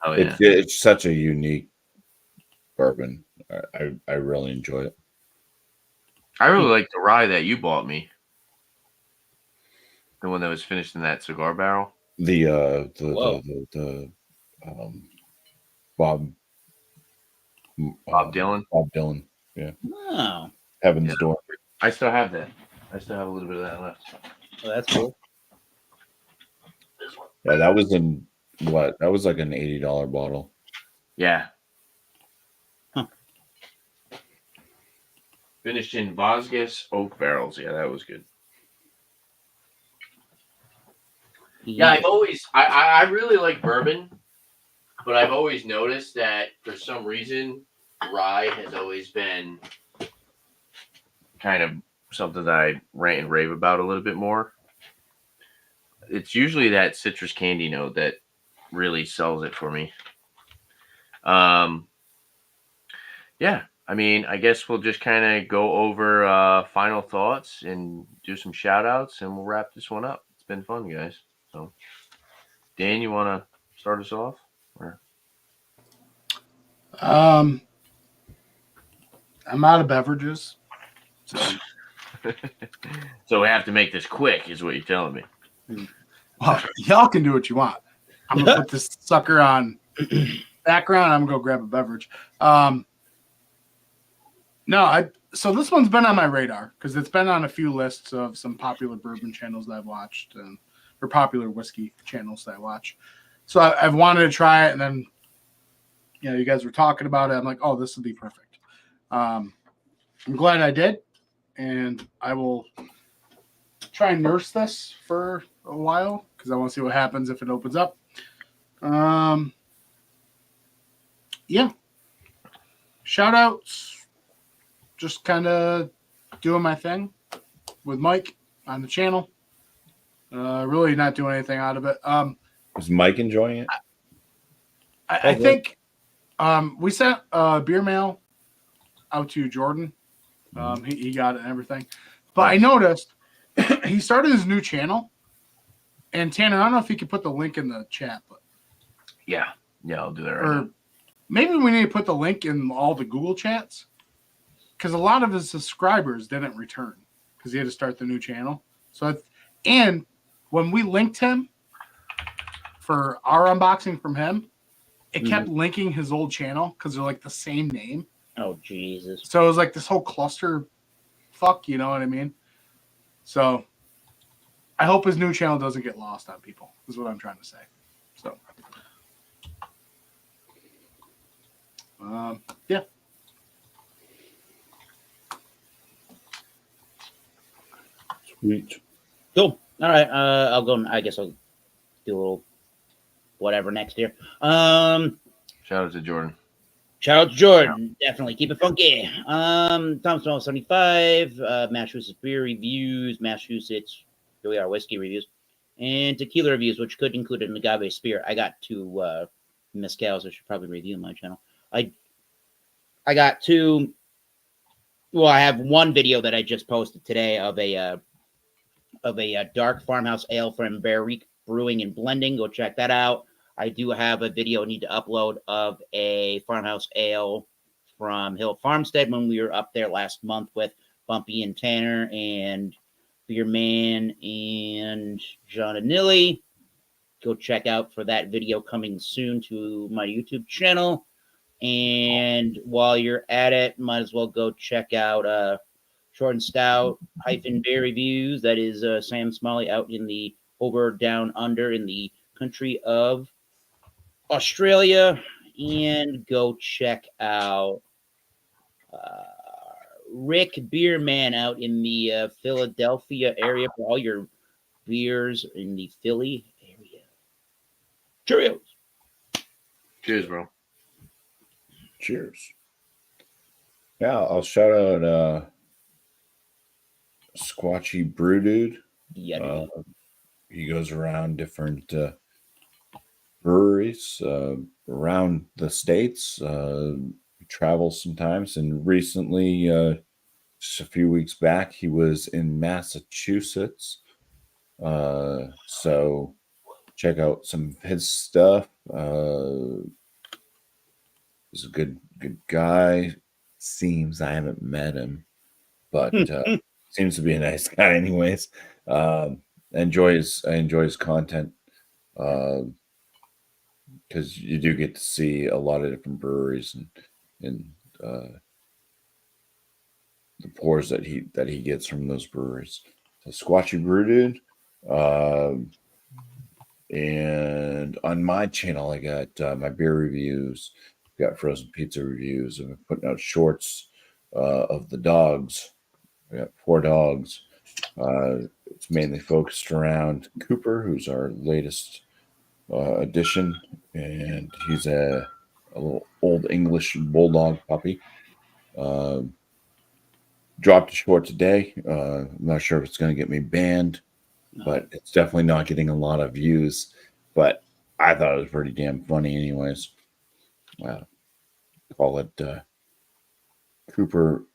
Oh, yeah. It's such a unique bourbon. I really enjoy it. I really like the rye that you bought me. The one that was finished in that cigar barrel. Whoa. The Bob Bob Dylan. Bob Dylan. Yeah. Oh, Heaven's Yeah. Door. I still have that. I still have a little bit of that left. well, that's cool. Yeah, that was in what? That was like an $80 bottle. Yeah. Huh. Finished in Vosges oak barrels. Yeah, that was good. Yeah, I've always I really like bourbon, but I've always noticed that for some reason rye has always been kind of something that I rant and rave about a little bit more. It's usually that citrus candy note that really sells it for me. Yeah, I mean, I guess we'll just kind of go over final thoughts and do some shout outs and we'll wrap this one up. It's been fun, guys. So, Dan, you want to start us off? Or? I'm out of beverages. So, So we have to make this quick, is what you're telling me. well, y'all can do what you want. I'm gonna put this sucker on background. I'm gonna go grab a beverage. So this one's been on my radar because it's been on a few lists of some popular bourbon channels that I've watched or popular whiskey channels that I watch. So I've wanted to try it, and then you guys were talking about it. I'm like, oh, this would be perfect. I'm glad I did, and I will try and nurse this for a while because I want to see what happens if it opens up. Yeah. Shout outs. Just kind of doing my thing with Mike on the channel. Really not doing anything out of it. Was Mike enjoying it? I think we sent beer mail out to Jordan. He got it and everything. But I noticed he started his new channel. And Tanner, I don't know if you could put the link in the chat, but Yeah, I'll do that right now. maybe we need to put the link in all the Google chats because a lot of his subscribers didn't return because he had to start the new channel. And when we linked him for our unboxing from him, it kept linking his old channel because they're like the same name. Oh, Jesus. So it was like this whole cluster fuck, you know what I mean? So I hope his new channel doesn't get lost on people, is what I'm trying to say. So, yeah. Sweet. Cool. All right. I'll go. I guess I'll do a little whatever next here. Shout out to Jordan. Shout out to Jordan. Definitely keep it funky. Tom Small 75, Massachusetts beer reviews, Massachusetts really are whiskey reviews, and tequila reviews, which could include an agave spirit. I got two mezcals. I should probably review on my channel. I got two. Well, I have one video that I just posted today of a dark farmhouse ale from Bear Creek Brewing and Blending. Go check that out. I do have a video I need to upload of a farmhouse ale from Hill Farmstead when we were up there last month with Bumpy and Tanner and Beer Man and John and Nilly. Go check out for that video coming soon to my YouTube channel. And while you're at it, might as well go check out Short and Stout Beer Reviews. That is Sam Smalley out in the down under in the country of Australia. And go check out Rick Beerman out in the Philadelphia area for all your beers in the Philly area. Cheerios. Cheers, bro. Cheers. Yeah, I'll shout out Squatchy Brew Dude. Yeah. He goes around different breweries around the states. He travels sometimes, and recently, just a few weeks back, he was in Massachusetts. So check out some of his stuff. He's a good guy. Seems I haven't met him, but seems to be a nice guy anyways. I enjoy his content because you do get to see a lot of different breweries and the pours that he gets from those breweries. So Squatchy Brew Dude. And on my channel, I got my beer reviews, got frozen pizza reviews. I've been putting out shorts of the dogs. I got 4 dogs. It's mainly focused around Cooper, who's our latest addition, and he's a little old English bulldog puppy. Dropped a short today. I'm not sure if it's going to get me banned, but it's definitely not getting a lot of views. But I thought it was pretty damn funny, anyways. Call it Cooper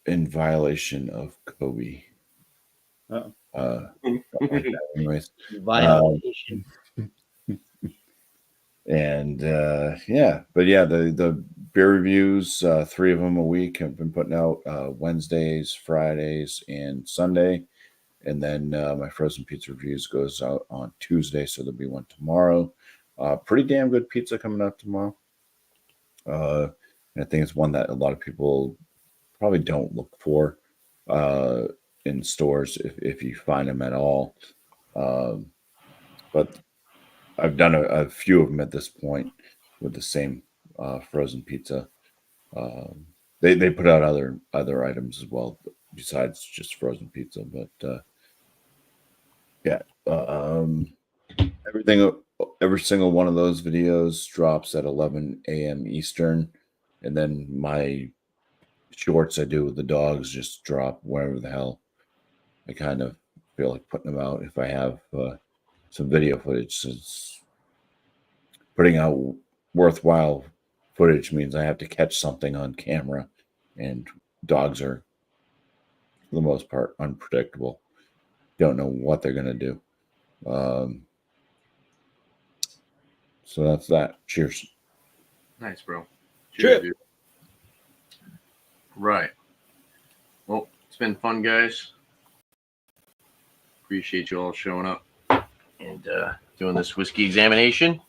in violation of Kobe. Anyways, Violation. and the beer reviews, 3 of them a week. I've been putting out Wednesdays, Fridays, and Sunday. And then my frozen pizza reviews goes out on Tuesday, so there'll be one tomorrow. Pretty damn good pizza coming out tomorrow. And I think it's one that a lot of people probably don't look for in stores if you find them at all. But I've done a few of them at this point with the same frozen pizza. They put out other items as well besides just frozen pizza, but every single one of those videos drops at 11 a.m. Eastern, and then my shorts I do with the dogs just drop wherever the hell I kind of feel like putting them out. If I have some video footage, since putting out worthwhile footage means I have to catch something on camera, and dogs are, for the most part, unpredictable. Don't know what they're going to do. So that's that. Cheers. Nice, bro. Cheers. Dude. Right. Well, it's been fun, guys. Appreciate you all showing up and doing this whiskey examination.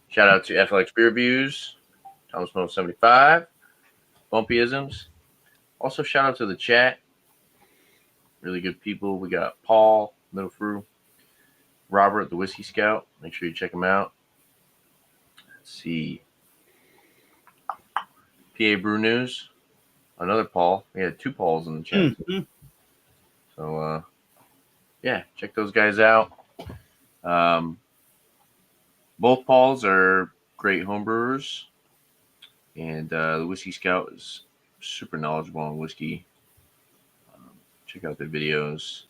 Shout out to FLX Beer Reviews, Thomas Mo 75, Bumpyisms. Also, shout out to the chat. Really good people. We got Paul, Middle Fruit, Robert, the Whiskey Scout. Make sure you check him out. Let's see. PA Brew News. Another Paul. We had 2 Pauls in the chat. Mm-hmm. So, check those guys out. Both Pauls are great homebrewers. And the Whiskey Scout is super knowledgeable on whiskey. Check out their videos.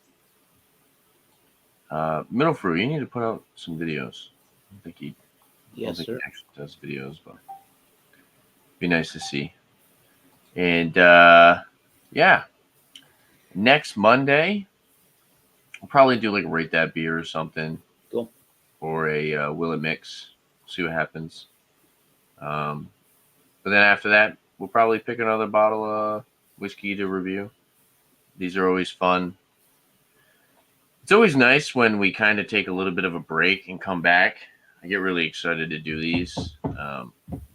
Middle Fruit, you need to put out some videos. I don't think he Sir. actually does videos, but be nice to see. And next Monday, we'll probably do like a Rate That Beer or something. Cool. Or a Will It Mix. See what happens. But then after that, we'll probably pick another bottle of whiskey to review. These are always fun. It's always nice when we kind of take a little bit of a break and come back. I get really excited to do these.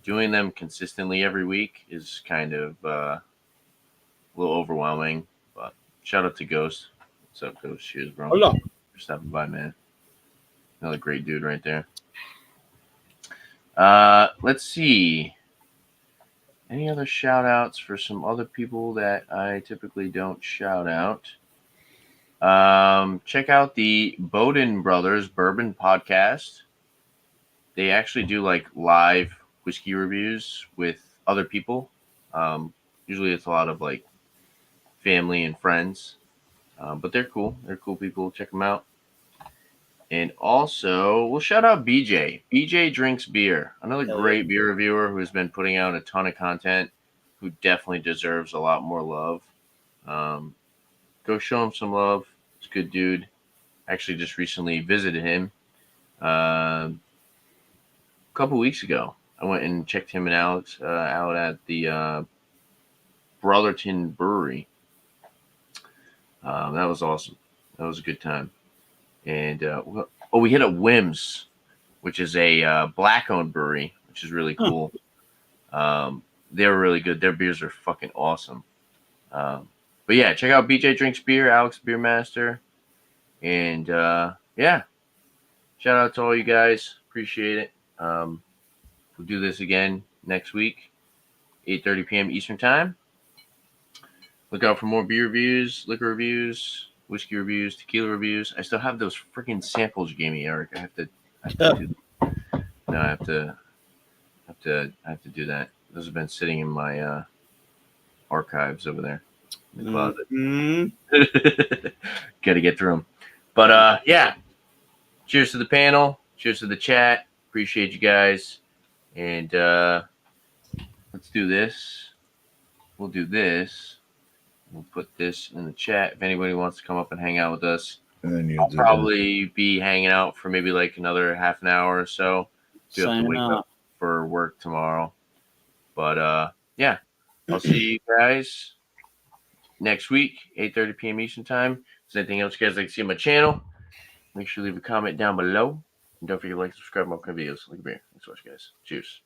Doing them consistently every week is kind of a little overwhelming. But shout out to Ghost. What's up, Ghost? Cheers, bro. Hola. For stopping by, man. Another great dude right there. Let's see. Any other shout outs for some other people that I typically don't shout out? Check out the Bowden Brothers Bourbon Podcast. They actually do like live whiskey reviews with other people. Usually it's a lot of like family and friends. But they're cool. They're cool people. Check them out. And also, we'll shout out BJ. BJ Drinks Beer, another great beer reviewer who's been putting out a ton of content, who definitely deserves a lot more love. Go show him some love. He's a good dude. Actually, just recently visited him a couple weeks ago. I went and checked him and Alex out at the Brotherton Brewery. That was awesome. That was a good time. And we hit up Wims, which is a black-owned brewery, which is really cool. They were really good. Their beers are fucking awesome. But yeah, check out BJ Drinks Beer, Alex Beer Master. And yeah, shout out to all you guys. Appreciate it. We'll do this again next week, 8:30 p.m. Eastern Time. Look out for more beer reviews, liquor reviews, whiskey reviews, tequila reviews. I still have those freaking samples you gave me, Eric. I have to do. No, I have to do that. Those have been sitting in my archives over there in the closet. Got to get through them. But yeah, cheers to the panel. Cheers to the chat. Appreciate you guys. And let's do this. We'll do this. We'll put this in the chat if anybody wants to come up and hang out with us. And then I'll probably be hanging out for maybe like another half an hour or so. Do have to wake up for work tomorrow. But yeah, I'll see you guys next week, 8:30 p.m. Eastern Time. If there's anything else you guys like to see on my channel, make sure to leave a comment down below. And don't forget to like, subscribe, more kind of videos. Like a beer. Thanks so much, guys. Cheers.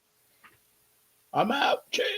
I'm out. Cheers.